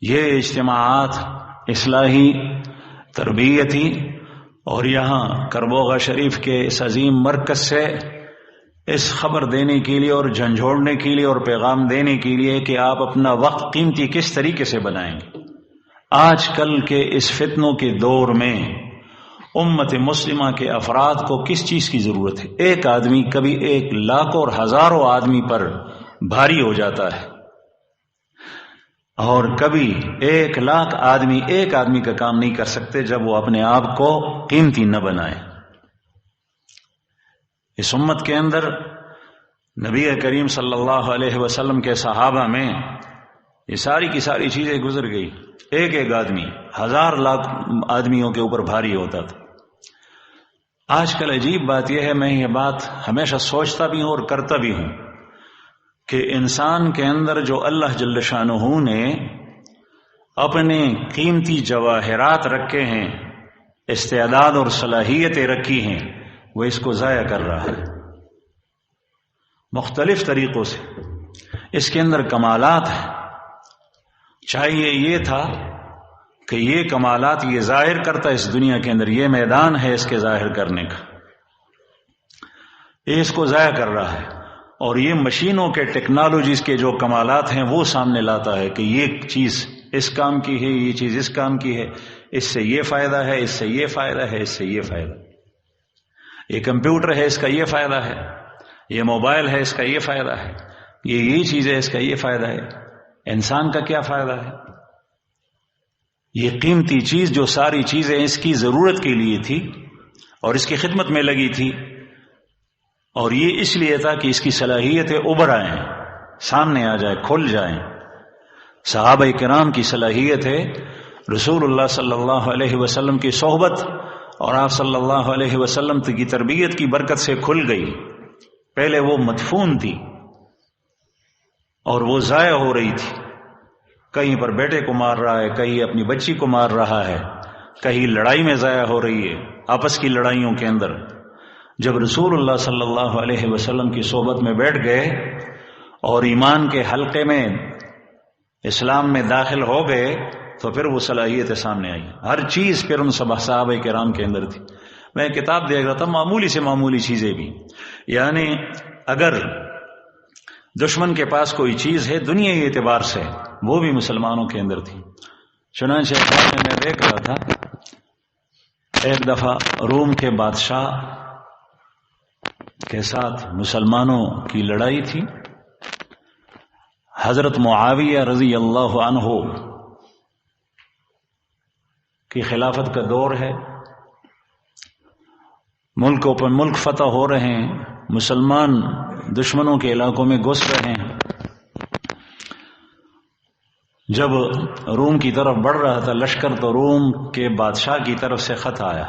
یہ اجتماعات اصلاحی تربیتی اور یہاں کربوغا شریف کے اس عظیم مرکز سے اس خبر دینے کے لیے اور جھنجھوڑنے کے لیے اور پیغام دینے کے لیے کہ آپ اپنا وقت قیمتی کس طریقے سے بنائیں گے۔ آج کل کے اس فتنوں کے دور میں امت مسلمہ کے افراد کو کس چیز کی ضرورت ہے؟ ایک آدمی کبھی 1 لاکھ اور ہزاروں آدمی پر بھاری ہو جاتا ہے، اور کبھی 1 لاکھ آدمی ایک آدمی کا کام نہیں کر سکتے جب وہ اپنے آپ کو قیمتی نہ بنائے۔ اس امت کے اندر نبی کریم صلی اللہ علیہ وسلم کے صحابہ میں یہ ساری کی ساری چیزیں گزر گئی، ایک آدمی 1000 لاکھ آدمیوں کے اوپر بھاری ہوتا تھا۔ آج کل عجیب بات یہ ہے، میں یہ بات ہمیشہ سوچتا بھی ہوں اور کرتا بھی ہوں کہ انسان کے اندر جو اللہ جل شانہ نے اپنے قیمتی جواہرات رکھے ہیں، استعداد اور صلاحیتیں رکھی ہیں، وہ اس کو ضائع کر رہا ہے مختلف طریقوں سے۔ اس کے اندر کمالات ہیں، چاہیے یہ تھا کہ یہ کمالات یہ ظاہر کرتا اس دنیا کے اندر، یہ میدان ہے اس کے ظاہر کرنے کا، یہ اس کو ضائع کر رہا ہے، اور یہ مشینوں کے ٹیکنالوجیز کے جو کمالات ہیں وہ سامنے لاتا ہے کہ یہ چیز اس کام کی ہے، یہ چیز اس کام کی ہے، اس سے یہ فائدہ ہے، اس سے یہ فائدہ ہے، اس سے یہ فائدہ، یہ کمپیوٹر ہے اس کا یہ فائدہ ہے، یہ موبائل ہے اس کا یہ فائدہ ہے، یہ چیز ہے اس کا یہ فائدہ ہے۔ انسان کا کیا فائدہ ہے؟ یہ قیمتی چیز جو ساری چیزیں اس کی ضرورت کے لیے تھی اور اس کی خدمت میں لگی تھی، اور یہ اس لیے تھا کہ اس کی صلاحیتیں ابھر آئیں، سامنے آ جائیں، کھل جائیں۔ صحابہ کرام کی صلاحیت ہے رسول اللہ صلی اللہ علیہ وسلم کی صحبت اور آپ صلی اللہ علیہ وسلم کی تربیت کی برکت سے کھل گئی۔ پہلے وہ مدفون تھی اور وہ ضائع ہو رہی تھی، کہیں پر بیٹے کو مار رہا ہے، کہیں اپنی بچی کو مار رہا ہے، کہیں لڑائی میں ضائع ہو رہی ہے، آپس کی لڑائیوں کے اندر۔ جب رسول اللہ صلی اللہ علیہ وسلم کی صحبت میں بیٹھ گئے اور ایمان کے حلقے میں اسلام میں داخل ہو گئے تو پھر وہ صلاحیتیں سامنے آئی، ہر چیز پھر ان صحابہ کرام کے اندر تھی۔ میں کتاب دیکھ رہا تھا، معمولی سے معمولی چیزیں بھی، یعنی اگر دشمن کے پاس کوئی چیز ہے دنیائی اعتبار سے وہ بھی مسلمانوں کے اندر تھی۔ چنانچہ میں دیکھ رہا تھا ایک دفعہ روم کے بادشاہ کے ساتھ مسلمانوں کی لڑائی تھی، حضرت معاویہ رضی اللہ عنہ کی خلافت کا دور ہے، ملکوں پر ملک فتح ہو رہے ہیں، مسلمان دشمنوں کے علاقوں میں گھس رہے ہیں۔ جب روم کی طرف بڑھ رہا تھا لشکر تو روم کے بادشاہ کی طرف سے خط آیا،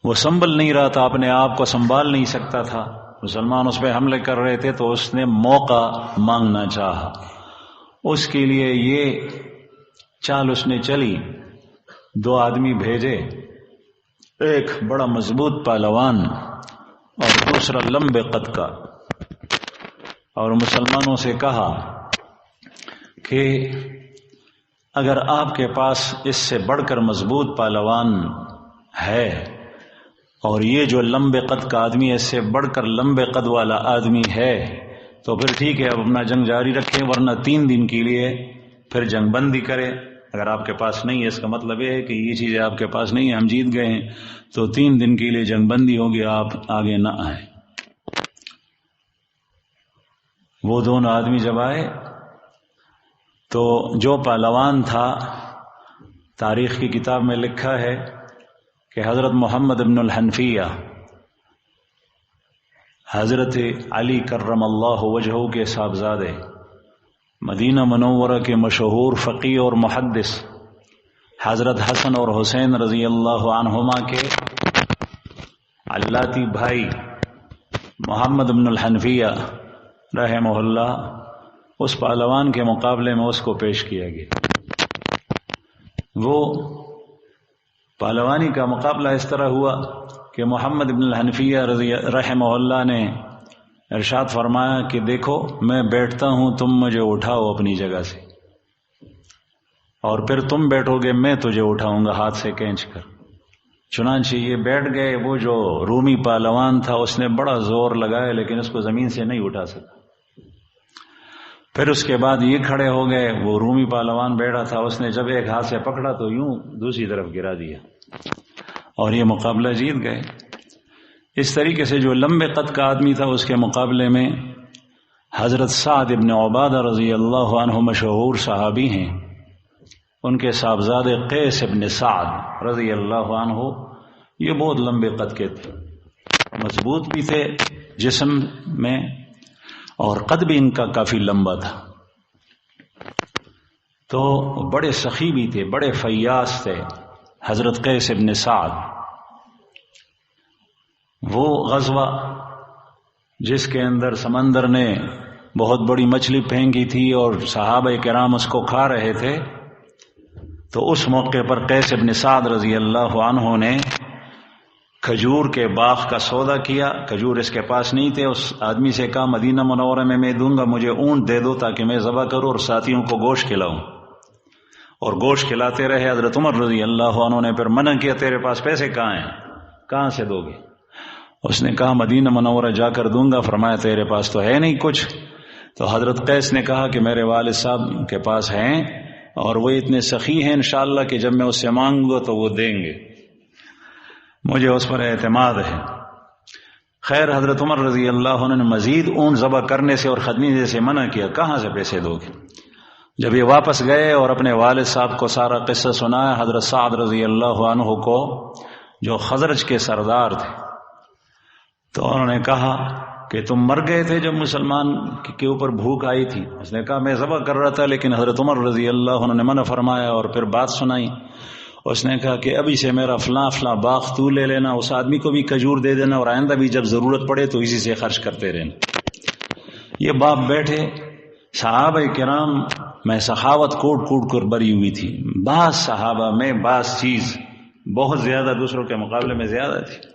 وہ سنبھل نہیں رہا تھا، اپنے آپ کو سنبھال نہیں سکتا تھا، مسلمان اس پہ حملے کر رہے تھے، تو اس نے موقع مانگنا چاہا۔ اس کے لیے یہ چال اس نے چلی، 2 آدمی بھیجے، ایک بڑا مضبوط پہلوان اور دوسرا لمبے قد کا، اور مسلمانوں سے کہا کہ اگر آپ کے پاس اس سے بڑھ کر مضبوط پہلوان ہے اور یہ جو لمبے قد کا آدمی ہے اس سے بڑھ کر لمبے قد والا آدمی ہے تو پھر ٹھیک ہے، اب اپنا جنگ جاری رکھیں، ورنہ 3 دن کے لیے پھر جنگ بندی کرے۔ اگر آپ کے پاس نہیں ہے، اس کا مطلب یہ ہے کہ یہ چیزیں آپ کے پاس نہیں ہیں، ہم جیت گئے ہیں، تو 3 دن کے لیے جنگ بندی ہوگی، آپ آگے نہ آئیں۔ وہ دونوں آدمی جب آئے تو جو پہلوان تھا، تاریخ کی کتاب میں لکھا ہے کہ حضرت محمد بن الحنفیہ، حضرت علی کرم اللہ وجہہ کے صاحبزادے، مدینہ منورہ کے مشہور فقیہ اور محدث حضرت حسن اور حسین رضی اللہ عنہما کے علاتی بھائی محمد بن الحنفیہ رحمہ اللہ، اس پہلوان کے مقابلے میں اس کو پیش کیا گیا۔ وہ پہلوانی کا مقابلہ اس طرح ہوا کہ محمد بن الحنفیہ رحمہ اللہ نے ارشاد فرمایا کہ دیکھو میں بیٹھتا ہوں، تم مجھے اٹھاؤ اپنی جگہ سے، اور پھر تم بیٹھو گے میں تجھے اٹھاؤں گا ہاتھ سے کھینچ کر۔ چنانچہ یہ بیٹھ گئے۔ وہ جو رومی پہلوان تھا اس نے بڑا زور لگایا لیکن اس کو زمین سے نہیں اٹھا سکا۔ پھر اس کے بعد یہ کھڑے ہو گئے، وہ رومی پہلوان بیٹھا تھا، اس نے جب ایک ہاتھ سے پکڑا تو یوں دوسری طرف گرا دیا اور یہ مقابلہ جیت گئے۔ اس طریقے سے جو لمبے قد کا آدمی تھا اس کے مقابلے میں حضرت سعد ابن عبادہ رضی اللہ عنہ مشہور صحابی ہیں، ان کے صاحبزادے قیس ابن سعد رضی اللہ عنہ یہ بہت لمبے قد کے تھے، مضبوط بھی تھے جسم میں اور قد بھی ان کا کافی لمبا تھا، تو بڑے سخی بھی تھے، بڑے فیاض تھے حضرت قیس ابن سعد۔ وہ غزوہ جس کے اندر سمندر نے بہت بڑی مچھلی پھینکی تھی اور صحابہ کرام اس کو کھا رہے تھے، تو اس موقع پر قیس ابن سعد رضی اللہ عنہ نے کھجور کے باغ کا سودا کیا۔ کھجور اس کے پاس نہیں تھے، اس آدمی سے کہا مدینہ منورہ میں دوں گا، مجھے اونٹ دے دو تاکہ میں ذبح کروں اور ساتھیوں کو گوشت کھلاؤں، اور گوشت کھلاتے رہے۔ حضرت عمر رضی اللہ عنہ نے پھر منع کیا، تیرے پاس پیسے کہاں ہیں، کہاں سے دو گے؟ اس نے کہا مدینہ منورہ جا کر دوں گا۔ فرمایا تیرے پاس تو ہے نہیں کچھ۔ تو حضرت قیس نے کہا کہ میرے والد صاحب کے پاس ہیں اور وہ اتنے سخی ہیں انشاءاللہ کہ جب میں اس سے مانگوں گا تو وہ دیں گے، مجھے اس پر اعتماد ہے۔ خیر حضرت عمر رضی اللہ عنہ نے مزید اونٹ ذبح کرنے سے اور خدمت سے منع کیا، کہاں سے پیسے دو گے؟ جب یہ واپس گئے اور اپنے والد صاحب کو سارا قصہ سنایا حضرت سعد رضی اللہ عنہ کو، جو خزرج کے سردار تھے، تو انہوں نے کہا کہ تم مر گئے تھے جب مسلمان کے اوپر بھوک آئی تھی؟ اس نے کہا میں ذبح کر رہا تھا لیکن حضرت عمر رضی اللہ عنہ نے منع فرمایا، اور پھر بات سنائی۔ اس نے کہا کہ ابھی سے میرا فلاں فلاں باغ تو لے لینا، اس آدمی کو بھی کھجور دے دینا، اور آئندہ بھی جب ضرورت پڑے تو اسی سے خرچ کرتے رہنا۔ یہ باپ بیٹھے، صحابہ کرام میں سخاوت کوٹ کوٹ کر بری ہوئی تھی۔ بعض صحابہ میں بعض چیز بہت زیادہ دوسروں کے مقابلے میں زیادہ تھی۔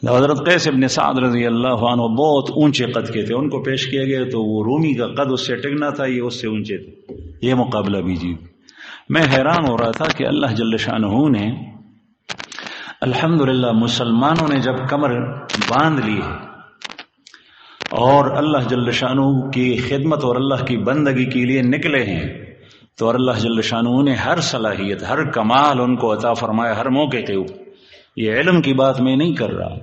حضرت قیس ابن سعد رضی اللہ عنہ بہت اونچے قد کے تھے، ان کو پیش کیا گیا تو وہ رومی کا قد اس سے ٹکنا تھا، یہ اس سے اونچے تھے، یہ مقابلہ بھی جیت۔ میں حیران ہو رہا تھا کہ اللہ جل شانہ نے الحمدللہ مسلمانوں نے جب کمر باندھ لی ہے اور اللہ جل شانہ کی خدمت اور اللہ کی بندگی کے لیے نکلے ہیں، تو اللہ جل شانہ نے ہر صلاحیت، ہر کمال ان کو عطا فرمایا ہر موقع کے اوپر۔ یہ علم کی بات میں نہیں کر رہا،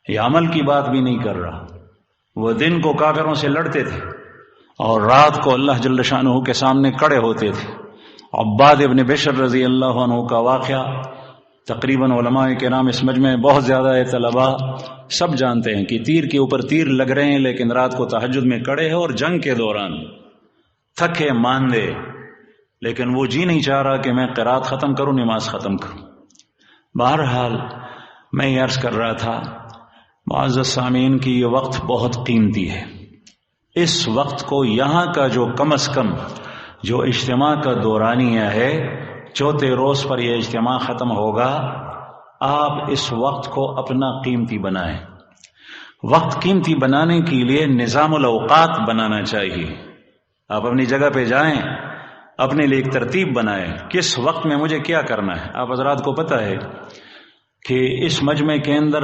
یہ عمل کی بات بھی نہیں کر رہا۔ وہ دن کو کافروں سے لڑتے تھے اور رات کو اللہ جل شانہ کے سامنے کھڑے ہوتے تھے۔ عباد ابن بشر رضی اللہ عنہ کا واقعہ تقریباً علماء کرام اس مجمع میں بہت زیادہ طلباء سب جانتے ہیں کہ تیر کے اوپر تیر لگ رہے ہیں لیکن رات کو تہجد میں کھڑے ہیں اور جنگ کے دوران تھکے ماندے، لیکن وہ جی نہیں چاہ رہا کہ میں قرات ختم کروں، نماز ختم کروں۔ بہرحال میں یہ عرض کر رہا تھا معزز سامعین کی یہ وقت بہت قیمتی ہے۔ اس وقت کو یہاں کا جو کم از کم جو اجتماع کا دورانیہ ہے، چوتھے روز پر یہ اجتماع ختم ہوگا، آپ اس وقت کو اپنا قیمتی بنائیں۔ وقت قیمتی بنانے کے لیے نظام الاوقات بنانا چاہیے۔ آپ اپنی جگہ پہ جائیں، اپنے لیے ایک ترتیب بنائیں، کس وقت میں مجھے کیا کرنا ہے۔ آپ حضرات کو پتہ ہے کہ اس مجمع کے اندر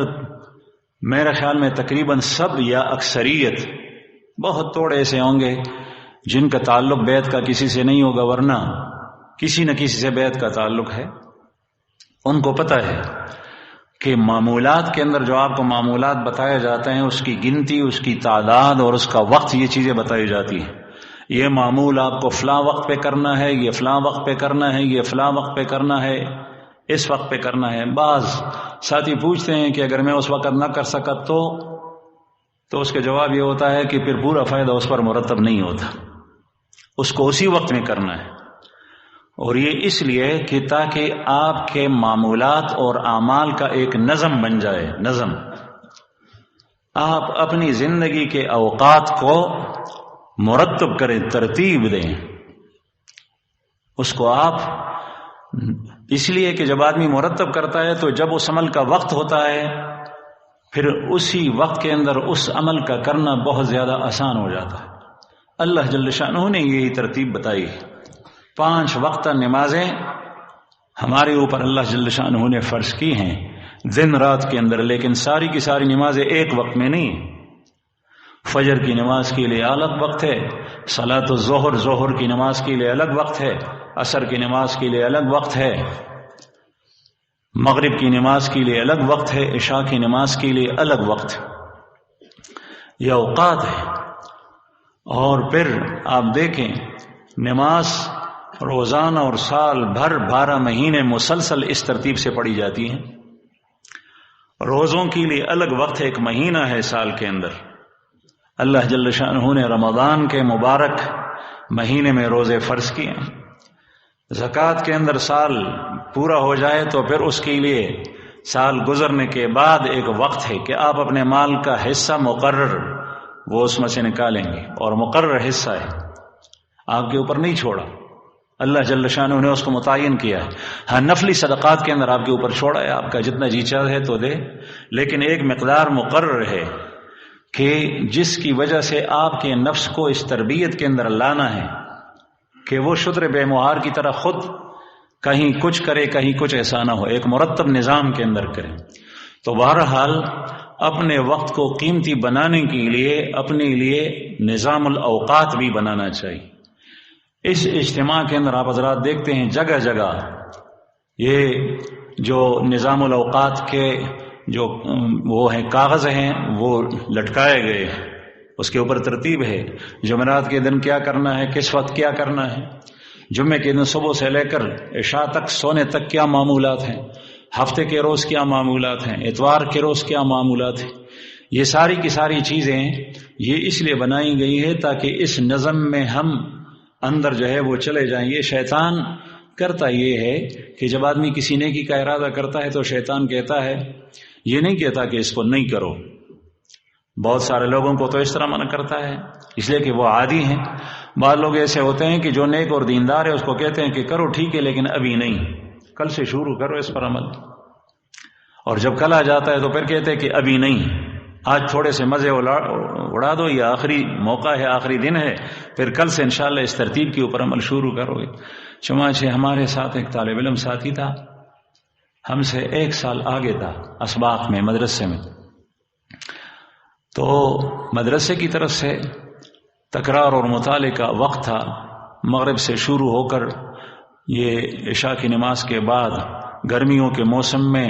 میرے خیال میں تقریباً سب یا اکثریت، بہت تھوڑے ایسے ہوں گے جن کا تعلق بیت کا کسی سے نہیں ہوگا، ورنہ کسی نہ کسی سے بیت کا تعلق ہے۔ ان کو پتہ ہے کہ معمولات کے اندر جو آپ کو معمولات بتائے جاتے ہیں، اس کی گنتی، اس کی تعداد اور اس کا وقت، یہ چیزیں بتائی جاتی ہیں۔ یہ معمول آپ کو فلاں وقت پہ کرنا ہے، یہ فلاں وقت پہ کرنا ہے، یہ فلاں وقت پہ کرنا ہے، اس وقت پہ کرنا ہے۔ بعض ساتھی پوچھتے ہیں کہ اگر میں اس وقت نہ کر سکا تو اس کا جواب یہ ہوتا ہے کہ پھر پورا فائدہ اس پر مرتب نہیں ہوتا، اس کو اسی وقت میں کرنا ہے۔ اور یہ اس لیے کہ تاکہ آپ کے معمولات اور اعمال کا ایک نظم بن جائے. نظم، آپ اپنی زندگی کے اوقات کو مرتب کریں، ترتیب دیں اس کو آپ. اس لیے کہ جب آدمی مرتب کرتا ہے تو جب اس عمل کا وقت ہوتا ہے پھر اسی وقت کے اندر اس عمل کا کرنا بہت زیادہ آسان ہو جاتا ہے. اللہ جل شانہ نے یہی ترتیب بتائی. 5 وقتہ نمازیں ہمارے اوپر اللہ جل شانہ نے فرض کی ہیں دن رات کے اندر، لیکن ساری کی ساری نمازیں ایک وقت میں نہیں. فجر کی نماز کے لیے الگ وقت ہے، صلاۃ الظہر، ظہر کی نماز کے لیے الگ وقت ہے، عصر کی نماز کے لیے الگ وقت ہے، مغرب کی نماز کے لیے الگ وقت ہے، عشاء کی نماز کے لیے الگ وقت ہے. یہ اوقات ہے. اور پھر آپ دیکھیں نماز روزانہ اور سال بھر 12 مہینے مسلسل اس ترتیب سے پڑھی جاتی ہیں. روزوں کے لیے الگ وقت ہے، ایک مہینہ ہے سال کے اندر. اللہ جل شانہ نے رمضان کے مبارک مہینے میں روزے فرض کیے. زکوٰۃ کے اندر سال پورا ہو جائے تو پھر اس کے لیے سال گزرنے کے بعد ایک وقت ہے کہ آپ اپنے مال کا حصہ مقرر وہ اس میں سے نکالیں گے، اور مقرر حصہ ہے، آپ کے اوپر نہیں چھوڑا. اللہ جل شانہ نے اس کو متعین کیا ہے. ہاں نفلی صدقات کے اندر آپ کے اوپر چھوڑا ہے، آپ کا جتنا جی چاہے ہے تو دے، لیکن ایک مقدار مقرر ہے کہ جس کی وجہ سے آپ کے نفس کو اس تربیت کے اندر لانا ہے کہ وہ شتر بے مہار کی طرح خود کہیں کچھ کرے کہیں کچھ ایسا نہ ہو، ایک مرتب نظام کے اندر کرے. تو بہرحال اپنے وقت کو قیمتی بنانے کے لیے اپنے لیے نظام الاوقات بھی بنانا چاہیے. اس اجتماع کے اندر آپ حضرات دیکھتے ہیں جگہ جگہ یہ جو نظام الاوقات کے جو وہ ہیں کاغذ ہیں وہ لٹکائے گئے ہیں، اس کے اوپر ترتیب ہے جمعرات کے دن کیا کرنا ہے، کس وقت کیا کرنا ہے، جمعے کے دن صبح سے لے کر عشاء تک سونے تک کیا معمولات ہیں، ہفتے کے روز کیا معمولات ہیں، اتوار کے روز کیا معمولات ہیں. یہ ساری کی ساری چیزیں یہ اس لیے بنائی گئی ہے تاکہ اس نظم میں ہم اندر جو ہے وہ چلے جائیں. یہ شیطان کرتا یہ ہے کہ جب آدمی کسی نیکی کا ارادہ کرتا ہے تو شیطان کہتا ہے، یہ نہیں کہتا کہ اس کو نہیں کرو. بہت سارے لوگوں کو تو اس طرح منع کرتا ہے اس لیے کہ وہ عادی ہیں. بعض لوگ ایسے ہوتے ہیں کہ جو نیک اور دیندار ہے اس کو کہتے ہیں کہ کرو ٹھیک ہے لیکن ابھی نہیں، کل سے شروع کرو اس پر عمل. اور جب کل آ جاتا ہے تو پھر کہتے ہیں کہ ابھی نہیں، آج تھوڑے سے مزے اڑا دو، یہ آخری موقع ہے، آخری دن ہے، پھر کل سے انشاءاللہ اس ترتیب کے اوپر عمل شروع کرو گے. چنانچہ ہمارے ساتھ ایک طالب علم ساتھی تھا، ہم سے 1 سال آگے تھا، اسباق میں مدرسے میں. تو مدرسے کی طرف سے تکرار اور مطالعے کا وقت تھا. مغرب سے شروع ہو کر یہ عشاء کی نماز کے بعد گرمیوں کے موسم میں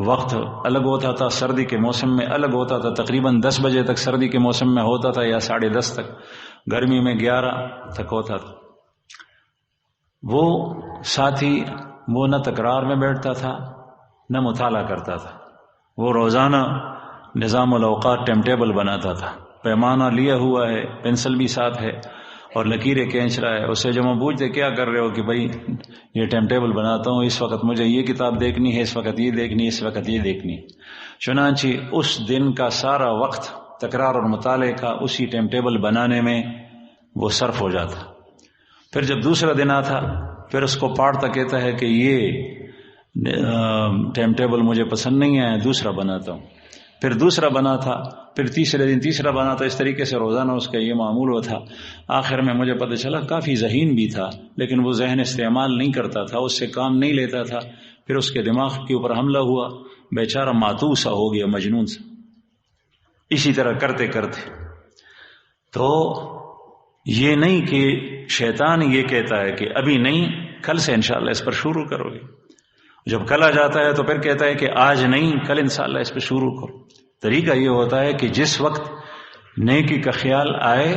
وقت الگ ہوتا تھا، سردی کے موسم میں الگ ہوتا تھا. تقریباً 10 بجے تک سردی کے موسم میں ہوتا تھا یا 10:30 تک، گرمی میں 11 تک ہوتا تھا. وہ ساتھی وہ نہ تکرار میں بیٹھتا تھا نہ مطالعہ کرتا تھا. وہ روزانہ نظام الاوقات ٹائم ٹیبل بناتا تھا، پیمانہ لیا ہوا ہے، پنسل بھی ساتھ ہے اور لکیریں کھینچ رہا ہے. اس سے جب ہم پوچھتے کیا کر رہے ہو کہ بھائی یہ ٹائم ٹیبل بناتا ہوں، اس وقت مجھے یہ کتاب دیکھنی ہے، اس وقت یہ دیکھنی ہے، اس وقت یہ دیکھنی ہے. چنانچہ اس دن کا سارا وقت تکرار اور مطالعے کا اسی ٹائم ٹیبل بنانے میں وہ صرف ہو جاتا. پھر جب دوسرا دن آتا پھر اس کو پڑھتا کہتا ہے کہ یہ ٹائم ٹیبل مجھے پسند نہیں ہے، دوسرا بناتا ہوں. پھر دوسرا بنا تھا، پھر تیسرے دن تیسرا بنا تھا. اس طریقے سے روزانہ اس کا یہ معمول ہوا تھا. آخر میں مجھے پتہ چلا کافی ذہین بھی تھا لیکن وہ ذہن استعمال نہیں کرتا تھا، اس سے کام نہیں لیتا تھا. پھر اس کے دماغ کے اوپر حملہ ہوا، بیچارہ ماتو سا ہو گیا، مجنون سا. اسی طرح کرتے کرتے تو یہ نہیں کہ شیطان یہ کہتا ہے کہ ابھی نہیں، کل سے انشاءاللہ اس پر شروع کرو گے. جب کل آ جاتا ہے تو پھر کہتا ہے کہ آج نہیں، کل انشاءاللہ اس پہ شروع کرو. طریقہ یہ ہوتا ہے کہ جس وقت نیکی کا خیال آئے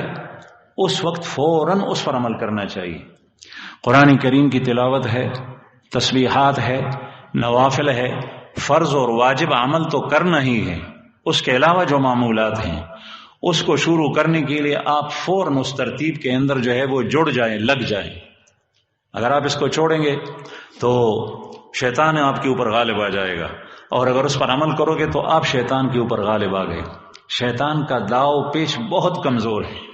اس وقت فوراً اس پر عمل کرنا چاہیے. قرآن کریم کی تلاوت ہے، تسبیحات ہے، نوافل ہے، فرض اور واجب عمل تو کرنا ہی ہے. اس کے علاوہ جو معمولات ہیں اس کو شروع کرنے کے لیے آپ فوراً اس ترتیب کے اندر جو ہے وہ جڑ جائیں، لگ جائیں. اگر آپ اس کو چھوڑیں گے تو شیطان آپ کے اوپر غالب آ جائے گا، اور اگر اس پر عمل کرو گے تو آپ شیطان کے اوپر غالب آ گئے۔ شیطان کا داؤ پیش بہت کمزور ہے،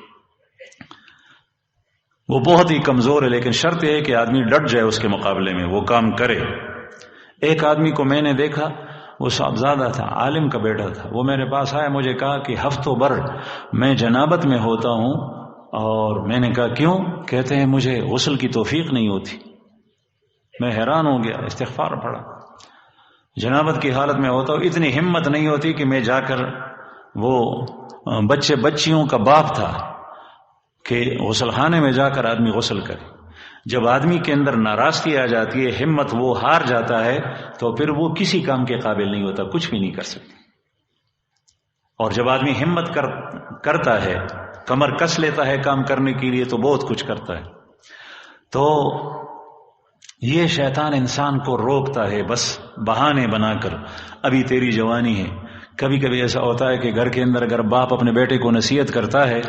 وہ بہت ہی کمزور ہے، لیکن شرط یہ ہے کہ آدمی ڈٹ جائے اس کے مقابلے میں، وہ کام کرے۔ ایک آدمی کو میں نے دیکھا، وہ صاحبزادہ تھا، عالم کا بیٹا تھا، وہ میرے پاس آیا، مجھے کہا کہ ہفتوں بھر میں جنابت میں ہوتا ہوں، اور میں نے کہا کیوں؟ کہتے ہیں مجھے غسل کی توفیق نہیں ہوتی۔ میں حیران ہو گیا، استغفار پڑھا، جنابت کی حالت میں ہوتا ہوں، اتنی ہمت نہیں ہوتی کہ میں جا کر، وہ بچیوں کا باپ تھا کہ غسل خانے میں جا کر آدمی غسل کرے۔ جب آدمی کے اندر ناراضگی آ جاتی ہے، ہمت وہ ہار جاتا ہے، تو پھر وہ کسی کام کے قابل نہیں ہوتا، کچھ بھی نہیں کر سکتا۔ اور جب آدمی ہمت کرتا ہے، کمر کس لیتا ہے کام کرنے کے لیے، تو بہت کچھ کرتا ہے۔ تو یہ شیطان انسان کو روکتا ہے بس بہانے بنا کر، ابھی تیری جوانی ہے۔ کبھی کبھی ایسا ہوتا ہے کہ گھر کے اندر اگر باپ اپنے بیٹے کو نصیحت کرتا ہے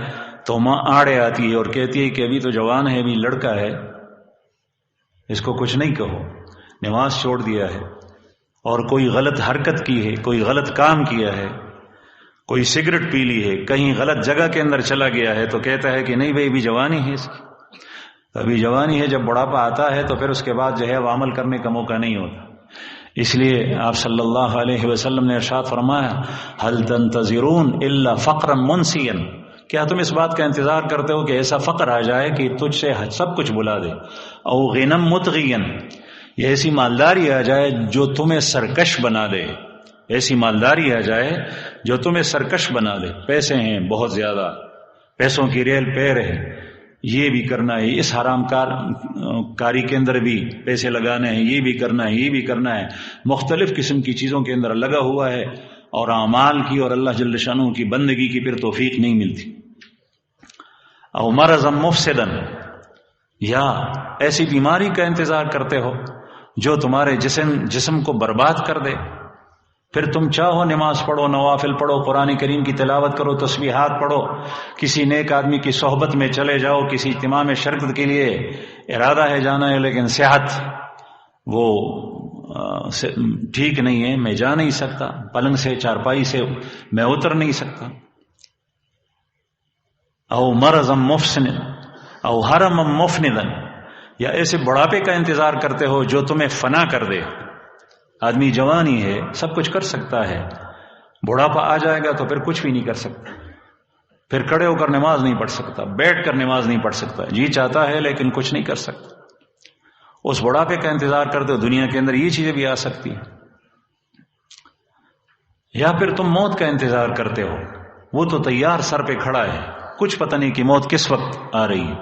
تو ماں آڑے آتی ہے اور کہتی ہے کہ ابھی تو جوان ہے، ابھی لڑکا ہے، اس کو کچھ نہیں کہو، نماز چھوڑ دیا ہے، اور کوئی غلط حرکت کی ہے، کوئی غلط کام کیا ہے، کوئی سگریٹ پی لی ہے، کہیں غلط جگہ کے اندر چلا گیا ہے، تو کہتا ہے کہ نہیں بھائی ابھی جوانی ہے اس کی، ابھی جوانی ہے، جب بڑھاپا آتا ہے تو پھر اس کے بعد جو ہے وہ عمل کرنے کا موقع نہیں ہوتا۔ اس لیے آپ صلی اللہ علیہ وسلم نے ارشاد فرمایا، هل تنتظرون الا فقرا منسیا، کیا تم اس بات کا انتظار کرتے ہو کہ ایسا فقر آ جائے کہ تجھ سے سب کچھ بلا دے، او غنم مطغیا، یہ ایسی مالداری آ جائے جو تمہیں سرکش بنا دے، ایسی مالداری آ جائے جو تمہیں سرکش بنا دے، پیسے ہیں بہت زیادہ، پیسوں کی ریل پیر ہے، یہ بھی کرنا ہے، اس حرام کاری کے اندر بھی پیسے لگانے ہیں، یہ بھی کرنا ہے، یہ بھی کرنا ہے، مختلف قسم کی چیزوں کے اندر لگا ہوا ہے، اور اعمال کی اور اللہ جل شانہ کی بندگی کی پھر توفیق نہیں ملتی۔ او مرضا مفسدا، یا ایسی بیماری کا انتظار کرتے ہو جو تمہارے جسم کو برباد کر دے، پھر تم چاہو نماز پڑھو، نوافل پڑھو، قرآن کریم کی تلاوت کرو، تسبیحات پڑھو، کسی نیک آدمی کی صحبت میں چلے جاؤ، کسی اجتماع میں شرکت کے لیے ارادہ ہے جانا ہے، لیکن صحت وہ ٹھیک نہیں ہے، میں جا نہیں سکتا، پلنگ سے چارپائی سے میں اتر نہیں سکتا، او مرضا مفسن او حرما مفندا، یا ایسے بڑھاپے کا انتظار کرتے ہو جو تمہیں فنا کر دے۔ آدمی جوانی ہے، سب کچھ کر سکتا ہے، بڑھاپا آ جائے گا تو پھر کچھ بھی نہیں کر سکتا، پھر کھڑے ہو کر نماز نہیں پڑھ سکتا، بیٹھ کر نماز نہیں پڑھ سکتا، جی چاہتا ہے لیکن کچھ نہیں کر سکتا۔ اس بڑھاپے کا انتظار کرتے ہو، دنیا کے اندر یہ چیزیں بھی آ سکتی ہیں۔ یا پھر تم موت کا انتظار کرتے ہو، وہ تو تیار سر پہ کھڑا ہے، کچھ پتہ نہیں کہ موت کس وقت آ رہی ہے،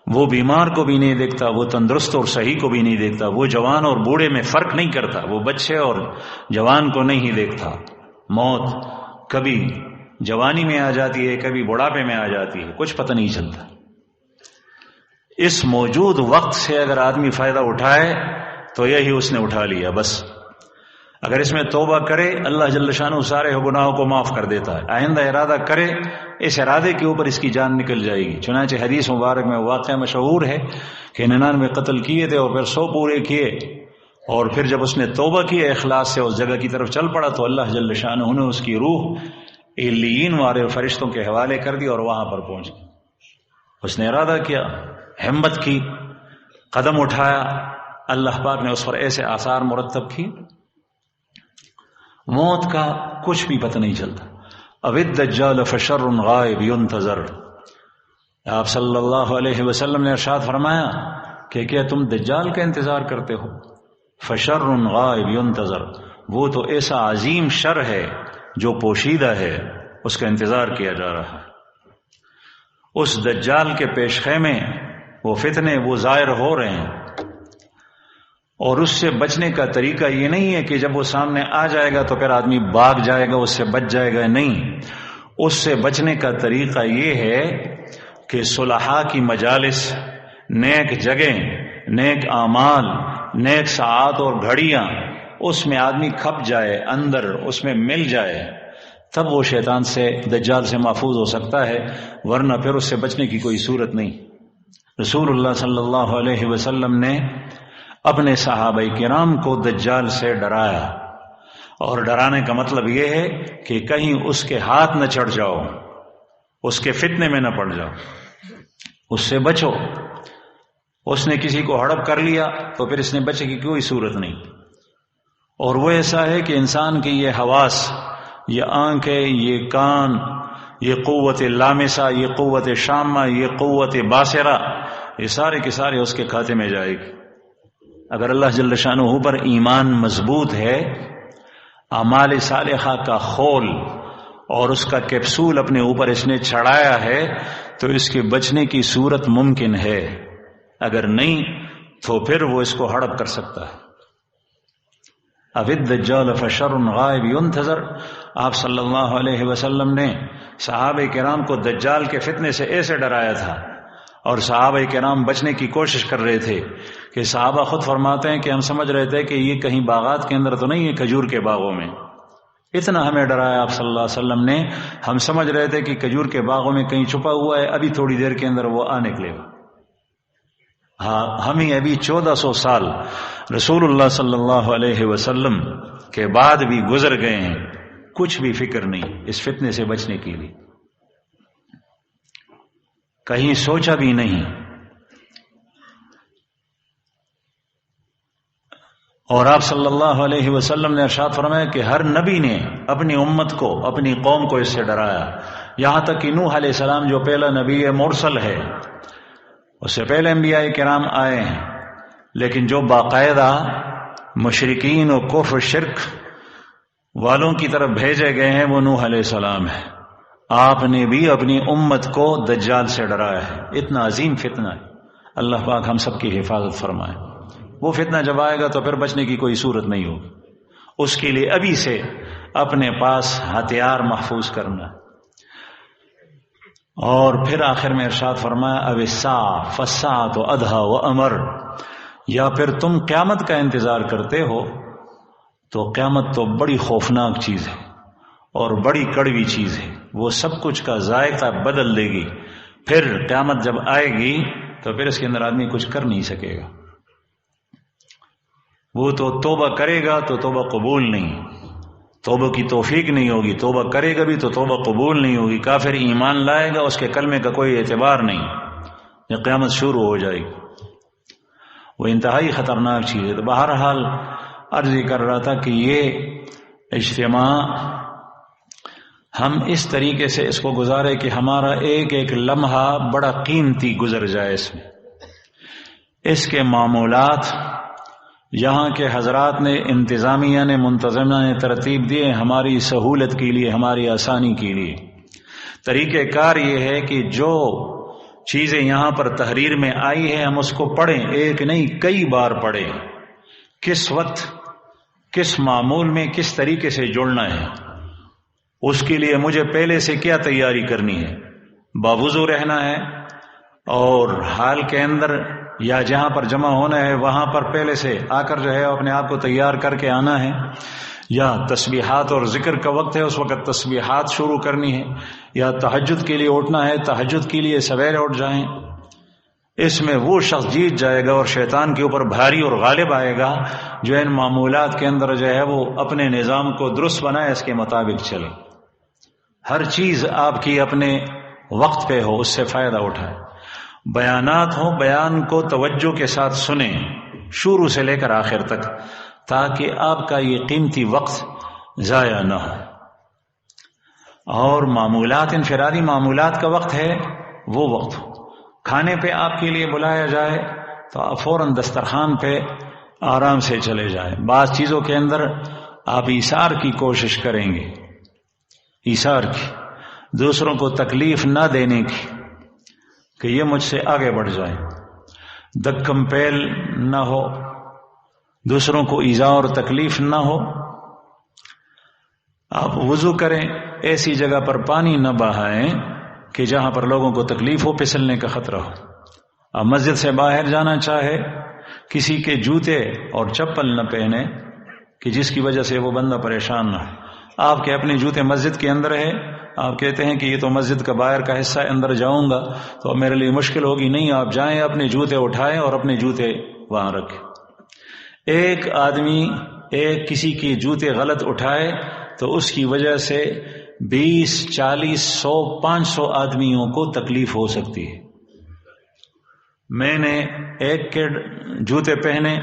وہ بیمار کو بھی نہیں دیکھتا، وہ تندرست اور صحیح کو بھی نہیں دیکھتا، وہ جوان اور بوڑھے میں فرق نہیں کرتا، وہ بچے اور جوان کو نہیں دیکھتا۔ موت کبھی جوانی میں آ جاتی ہے، کبھی بڑھاپے میں آ جاتی ہے، کچھ پتہ نہیں چلتا۔ اس موجود وقت سے اگر آدمی فائدہ اٹھائے تو یہی اس نے اٹھا لیا بس۔ اگر اس میں توبہ کرے، اللہ جل شانہ سارے گناہوں کو معاف کر دیتا ہے۔ آئندہ ارادہ کرے، اس ارادے کے اوپر اس کی جان نکل جائے گی۔ چنانچہ حدیث مبارک میں واقعہ مشہور ہے کہ 99 قتل کیے تھے اور پھر 100 پورے کیے، اور پھر جب اس نے توبہ کی اخلاص سے اس جگہ کی طرف چل پڑا تو اللہ جل شانہ نے اس کی روح علیین والے فرشتوں کے حوالے کر دی اور وہاں پر پہنچ گئی۔ اس نے ارادہ کیا، ہمت کی، قدم اٹھایا، اللہ پاک نے اس پر ایسے آثار مرتب کیے، موت کا کچھ بھی پتہ نہیں چلتا۔ اب الدجال فشر غائب ينتظر، آپ صلی اللہ علیہ وسلم نے ارشاد فرمایا کہ کیا تم دجال کا انتظار کرتے ہو؟ فشر غائب ينتظر، وہ تو ایسا عظیم شر ہے جو پوشیدہ ہے، اس کا انتظار کیا جا رہا ہے۔ اس دجال کے پیش خیمے، وہ فتنے وہ ظاہر ہو رہے ہیں، اور اس سے بچنے کا طریقہ یہ نہیں ہے کہ جب وہ سامنے آ جائے گا تو پھر آدمی بھاگ جائے گا، اس سے بچ جائے گا، نہیں۔ اس سے بچنے کا طریقہ یہ ہے کہ صلحاء کی مجالس، نیک جگہ، نیک اعمال، نیک ساعات اور گھڑیاں، اس میں آدمی کھپ جائے، اندر اس میں مل جائے، تب وہ شیطان سے، دجال سے محفوظ ہو سکتا ہے، ورنہ پھر اس سے بچنے کی کوئی صورت نہیں۔ رسول اللہ صلی اللہ علیہ وسلم نے اپنے صحابہ کرام کو دجال سے ڈرایا، اور ڈرانے کا مطلب یہ ہے کہ کہیں اس کے ہاتھ نہ چڑھ جاؤ، اس کے فتنے میں نہ پڑ جاؤ، اس سے بچو۔ اس نے کسی کو ہڑپ کر لیا تو پھر اس نے بچے کی کوئی صورت نہیں۔ اور وہ ایسا ہے کہ انسان کی یہ حواس، یہ آنکھیں، یہ کان، یہ قوت لامسہ، یہ قوت شامہ، یہ قوت باصرہ، یہ سارے کے سارے اس کے کھاتے میں جائے گی۔ اگر اللہ جل شانہ پر ایمان مضبوط ہے، اعمال صالحہ کا خول اور اس کا کیپسول اپنے اوپر اس نے چڑھایا ہے تو اس کے بچنے کی صورت ممکن ہے، اگر نہیں تو پھر وہ اس کو ہڑپ کر سکتا ہے۔ اب الدجال فشر غائب ينتظر، آپ صلی اللہ علیہ وسلم نے صحابہ کرام کو دجال کے فتنے سے ایسے ڈرایا تھا، اور صحابہ کرام بچنے کی کوشش کر رہے تھے کہ صحابہ خود فرماتے ہیں کہ ہم سمجھ رہے تھے کہ یہ کہیں باغات کے اندر تو نہیں ہے، کھجور کے باغوں میں۔ اتنا ہمیں ڈرایا آپ صلی اللہ علیہ وسلم نے، ہم سمجھ رہے تھے کہ کھجور کے باغوں میں کہیں چھپا ہوا ہے، ابھی تھوڑی دیر کے اندر وہ آ نکلے گا۔ ہاں، ہمیں ابھی 1400 سال رسول اللہ صلی اللہ علیہ وسلم کے بعد بھی گزر گئے ہیں، کچھ بھی فکر نہیں اس فتنے سے بچنے کے لیے، کہیں سوچا بھی نہیں۔ اور آپ صلی اللہ علیہ وسلم نے ارشاد فرمایا کہ ہر نبی نے اپنی امت کو، اپنی قوم کو اس سے ڈرایا، یہاں تک کہ نوح علیہ السلام جو پہلا نبی مرسل ہے، اس سے پہلے انبیاء کرام آئے ہیں، لیکن جو باقاعدہ مشرکین و کفر شرک والوں کی طرف بھیجے گئے ہیں وہ نوح علیہ السلام ہے۔ آپ نے بھی اپنی امت کو دجال سے ڈرایا ہے۔ اتنا عظیم فتنہ ہے، اللہ پاک ہم سب کی حفاظت فرمائے۔ وہ فتنہ جب آئے گا تو پھر بچنے کی کوئی صورت نہیں ہوگی، اس کے لیے ابھی سے اپنے پاس ہتھیار محفوظ کرنا۔ اور پھر آخر میں ارشاد فرمایا اب الساعۃ فالساعۃ ادھیٰ وامر، یا پھر تم قیامت کا انتظار کرتے ہو تو قیامت تو بڑی خوفناک چیز ہے اور بڑی کڑوی چیز ہے، وہ سب کچھ کا ذائقہ بدل دے گی۔ پھر قیامت جب آئے گی تو پھر اس کے اندر آدمی کچھ کر نہیں سکے گا، وہ تو توبہ کرے گا تو توبہ قبول نہیں، توبہ کی توفیق نہیں ہوگی، توبہ کرے گا بھی تو توبہ قبول نہیں ہوگی، کافر ایمان لائے گا اس کے کلمے کا کوئی اعتبار نہیں، یہ قیامت شروع ہو جائے گی۔ وہ انتہائی خطرناک چیز ہے۔ تو بہرحال عرض کر رہا تھا کہ یہ اجتماع ہم اس طریقے سے اس کو گزارے کہ ہمارا ایک ایک لمحہ بڑا قیمتی گزر جائے، اس میں اس کے معمولات یہاں کے حضرات نے، انتظامیہ نے، منتظمہ نے ترتیب دیے ہماری سہولت کے لیے، ہماری آسانی کے لیے۔ طریقہ کار یہ ہے کہ جو چیزیں یہاں پر تحریر میں آئی ہے ہم اس کو پڑھیں، ایک نہیں کئی بار پڑھیں، کس وقت کس معمول میں کس طریقے سے جڑنا ہے، اس کے لیے مجھے پہلے سے کیا تیاری کرنی ہے، باوضو رہنا ہے، اور حال کے اندر یا جہاں پر جمع ہونا ہے وہاں پر پہلے سے آ کر جو ہے اپنے آپ کو تیار کر کے آنا ہے، یا تسبیحات اور ذکر کا وقت ہے اس وقت تسبیحات شروع کرنی ہے، یا تہجد کے لیے اٹھنا ہے تہجد کے لیے سویرے اٹھ جائیں۔ اس میں وہ شخص جیت جائے گا اور شیطان کے اوپر بھاری اور غالب آئے گا جو ان معمولات کے اندر جو ہے وہ اپنے نظام کو درست بنائے، اس کے مطابق چلے، ہر چیز آپ کی اپنے وقت پہ ہو، اس سے فائدہ اٹھائے، بیانات ہوں بیان کو توجہ کے ساتھ سنیں شروع سے لے کر آخر تک، تاکہ آپ کا یہ قیمتی وقت ضائع نہ ہو۔ اور معمولات، انفرادی معمولات کا وقت ہے وہ وقت ہو، کھانے پہ آپ کے لیے بلایا جائے تو آپ فوراً دسترخوان پہ آرام سے چلے جائیں۔ بعض چیزوں کے اندر آپ ایثار کی کوشش کریں گے، ایثار کی، دوسروں کو تکلیف نہ دینے کی، کہ یہ مجھ سے آگے بڑھ جائیں، دکم پیل نہ ہو، دوسروں کو ایذا اور تکلیف نہ ہو۔ آپ وضو کریں، ایسی جگہ پر پانی نہ بہائیں کہ جہاں پر لوگوں کو تکلیف ہو، پھسلنے کا خطرہ ہو۔ آپ مسجد سے باہر جانا چاہے کسی کے جوتے اور چپل نہ پہنے کہ جس کی وجہ سے وہ بندہ پریشان نہ ہو، آپ کے اپنے جوتے مسجد کے اندر ہے آپ کہتے ہیں کہ یہ تو مسجد کا باہر کا حصہ ہے، اندر جاؤں گا تو میرے لیے مشکل ہوگی. نہیں، آپ جائیں، اپنے جوتے اٹھائیں اور اپنے جوتے وہاں رکھیں. ایک آدمی کسی کے جوتے غلط اٹھائے تو اس کی وجہ سے 20 40 100 500 آدمیوں کو تکلیف ہو سکتی ہے. میں نے ایک کے جوتے پہنے،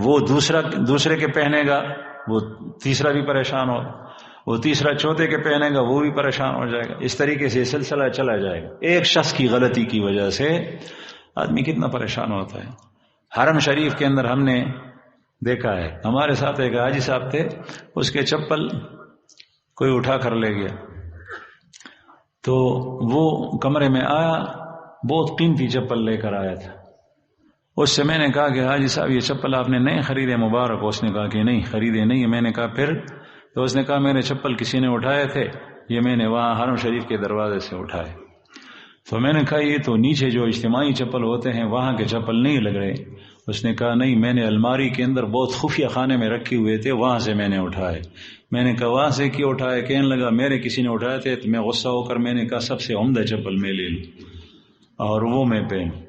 وہ دوسرے کے پہنے گا، وہ تیسرا بھی پریشان ہوگا، وہ تیسرا چوتھے کے پہنے گا، وہ بھی پریشان ہو جائے گا. اس طریقے سے سلسلہ چلا جائے گا. ایک شخص کی غلطی کی وجہ سے آدمی کتنا پریشان ہوتا ہے. حرم شریف کے اندر ہم نے دیکھا ہے، ہمارے ساتھ ایک حاجی صاحب تھے، اس کے چپل کوئی اٹھا کر لے گیا تو وہ کمرے میں آیا، بہت قیمتی چپل لے کر آیا تھا. اس سے میں نے کہا کہ حاجی صاحب یہ چپل آپ نے نہیں خریدے، مبارک. اس نے کہا کہ نہیں خریدے نہیں. میں نے کہا پھر؟ تو اس نے کہا میرے چپل کسی نے اٹھائے تھے، یہ میں نے وہاں حرم شریف کے دروازے سے اٹھائے. تو میں نے کہا یہ تو نیچے جو اجتماعی چپل ہوتے ہیں وہاں کے چپل نہیں لگ رہے. اس نے کہا نہیں، میں نے الماری کے اندر بہت خفیہ خانے میں رکھے ہوئے تھے، وہاں سے میں نے اٹھائے. میں نے کہا وہاں سے کیوں اٹھائے؟ کہنے لگا میرے کسی نے اٹھائے تھے. تو میں غصہ ہو کر میں نے کہا سب سے عمدہ چپل میں لے لوں اور وہ میں پہنوں.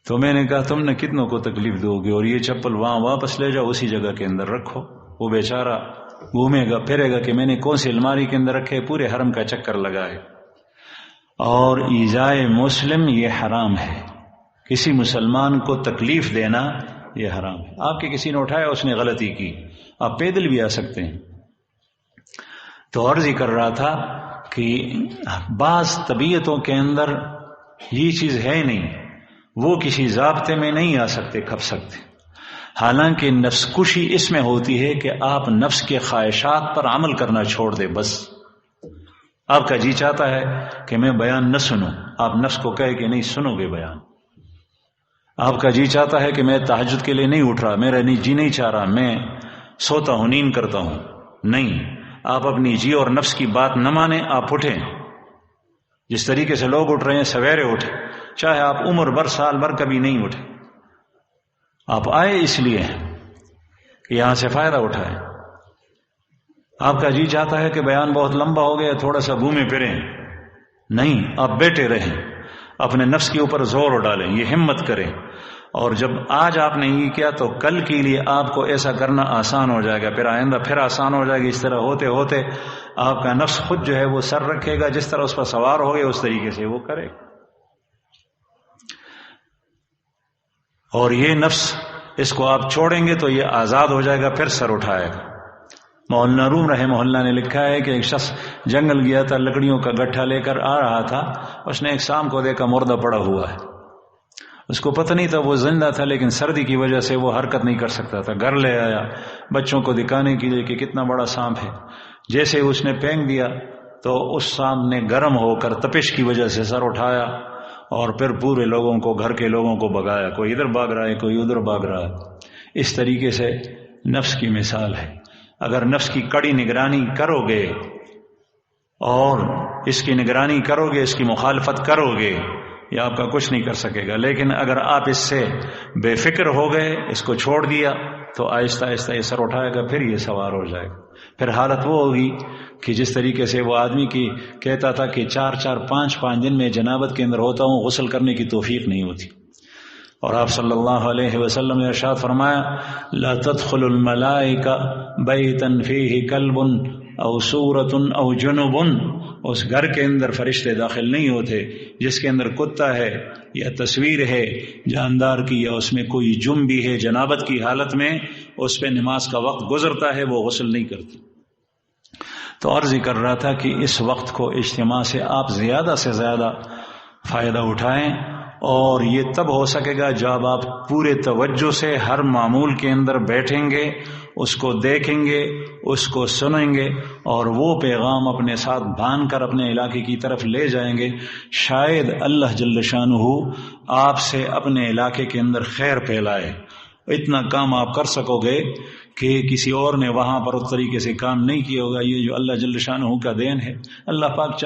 تو میں نے کہا تم نے کتنوں کو تکلیف دو گے، اور یہ چپل وہاں واپس لے جاؤ، اسی جگہ کے اندر رکھو. وہ بیچارہ گھومے گا پھرے گا کہ میں نے کون سی الماری کے اندر رکھے، پورے حرم کا چکر لگائے. اور ایذائے مسلم یہ حرام ہے. کسی مسلمان کو تکلیف دینا یہ حرام ہے. آپ کے کسی نے اٹھایا، اس نے غلطی کی، آپ پیدل بھی آ سکتے ہیں. تو عرض ہی کر رہا تھا کہ بعض طبیعتوں کے اندر یہ چیز ہے نہیں، وہ کسی ضابطے میں نہیں آ سکتے، کھپ سکتے. حالانکہ نفس کشی اس میں ہوتی ہے کہ آپ نفس کے خواہشات پر عمل کرنا چھوڑ دے. بس آپ کا جی چاہتا ہے کہ میں بیان نہ سنوں، آپ نفس کو کہے کہ نہیں سنو گے بیان. آپ کا جی چاہتا ہے کہ میں تہجد کے لیے نہیں اٹھ رہا، میرا جی نہیں چاہ رہا، میں سوتا ہوں، نیند کرتا ہوں. نہیں، آپ اپنی جی اور نفس کی بات نہ مانیں، آپ اٹھیں. جس طریقے سے لوگ اٹھ رہے ہیں سویرے اٹھیں، چاہے آپ عمر بھر سال بھر کبھی نہیں اٹھے. آپ آئے اس لیے کہ یہاں سے فائدہ اٹھائیں. آپ کا جی چاہتا ہے کہ بیان بہت لمبا ہو گیا، تھوڑا سا گھومے پھریں. نہیں، آپ بیٹھے رہیں، اپنے نفس کے اوپر زور ڈالیں، یہ ہمت کریں. اور جب آج آپ نے یہ کیا تو کل کے لیے آپ کو ایسا کرنا آسان ہو جائے گا، پھر آئندہ پھر آسان ہو جائے گا. اس طرح ہوتے ہوتے آپ کا نفس خود جو ہے وہ سر رکھے گا، جس طرح اس پر سوار ہو گئے اس طریقے سے وہ کرے. اور یہ نفس اس کو آپ چھوڑیں گے تو یہ آزاد ہو جائے گا، پھر سر اٹھائے گا. مولانا روم رحمہ اللہ نے لکھا ہے کہ ایک شخص جنگل گیا تھا، لکڑیوں کا گٹھا لے کر آ رہا تھا. اس نے ایک شام کو دیکھا مردہ پڑا ہوا ہے. اس کو پتہ نہیں تھا وہ زندہ تھا، لیکن سردی کی وجہ سے وہ حرکت نہیں کر سکتا تھا. گھر لے آیا بچوں کو دکھانے کے لیے کہ کتنا بڑا سانپ ہے. جیسے اس نے پھینک دیا تو اس سانپ نے گرم ہو کر تپش کی وجہ سے سر اٹھایا اور پھر پورے لوگوں کو، گھر کے لوگوں کو بھگایا. کوئی ادھر بھاگ رہا ہے، کوئی ادھر بھاگ رہا ہے. اس طریقے سے نفس کی مثال ہے. اگر نفس کی کڑی نگرانی کرو گے اور اس کی نگرانی کرو گے، اس کی مخالفت کرو گے، یہ آپ کا کچھ نہیں کر سکے گا. لیکن اگر آپ اس سے بے فکر ہو گئے، اس کو چھوڑ دیا، تو آہستہ آہستہ یہ سر اٹھائے گا، پھر یہ سوار ہو جائے گا. پھر حالت وہ ہوگی کہ جس طریقے سے وہ آدمی کی کہتا تھا کہ 4 5 دن میں جنابت کے اندر ہوتا ہوں، غسل کرنے کی توفیق نہیں ہوتی. اور آپ صلی اللہ علیہ وسلم نے ارشاد فرمایا لا تدخل الملائکہ بیتا فیہ کلب او سورۃ او جنب. اس گھر کے اندر فرشتے داخل نہیں ہوتے جس کے اندر کتا ہے یا تصویر ہے جاندار کی، یا اس میں کوئی جم بھی ہے، جنابت کی حالت میں اس پہ نماز کا وقت گزرتا ہے، وہ غسل نہیں کرتے. تو عرض ہی کر رہا تھا کہ اس وقت کو اجتماع سے آپ زیادہ سے زیادہ فائدہ اٹھائیں، اور یہ تب ہو سکے گا جب آپ پورے توجہ سے ہر معمول کے اندر بیٹھیں گے، اس کو دیکھیں گے، اس کو سنیں گے، اور وہ پیغام اپنے ساتھ باندھ کر اپنے علاقے کی طرف لے جائیں گے. شاید اللہ جل شانہ آپ سے اپنے علاقے کے اندر خیر پھیلائے. اتنا کام آپ کر سکو گے کہ کسی اور نے وہاں پر اس طریقے سے کام نہیں کیا ہوگا. یہ جو اللہ جل شانہ کا دین ہے. اللہ پاک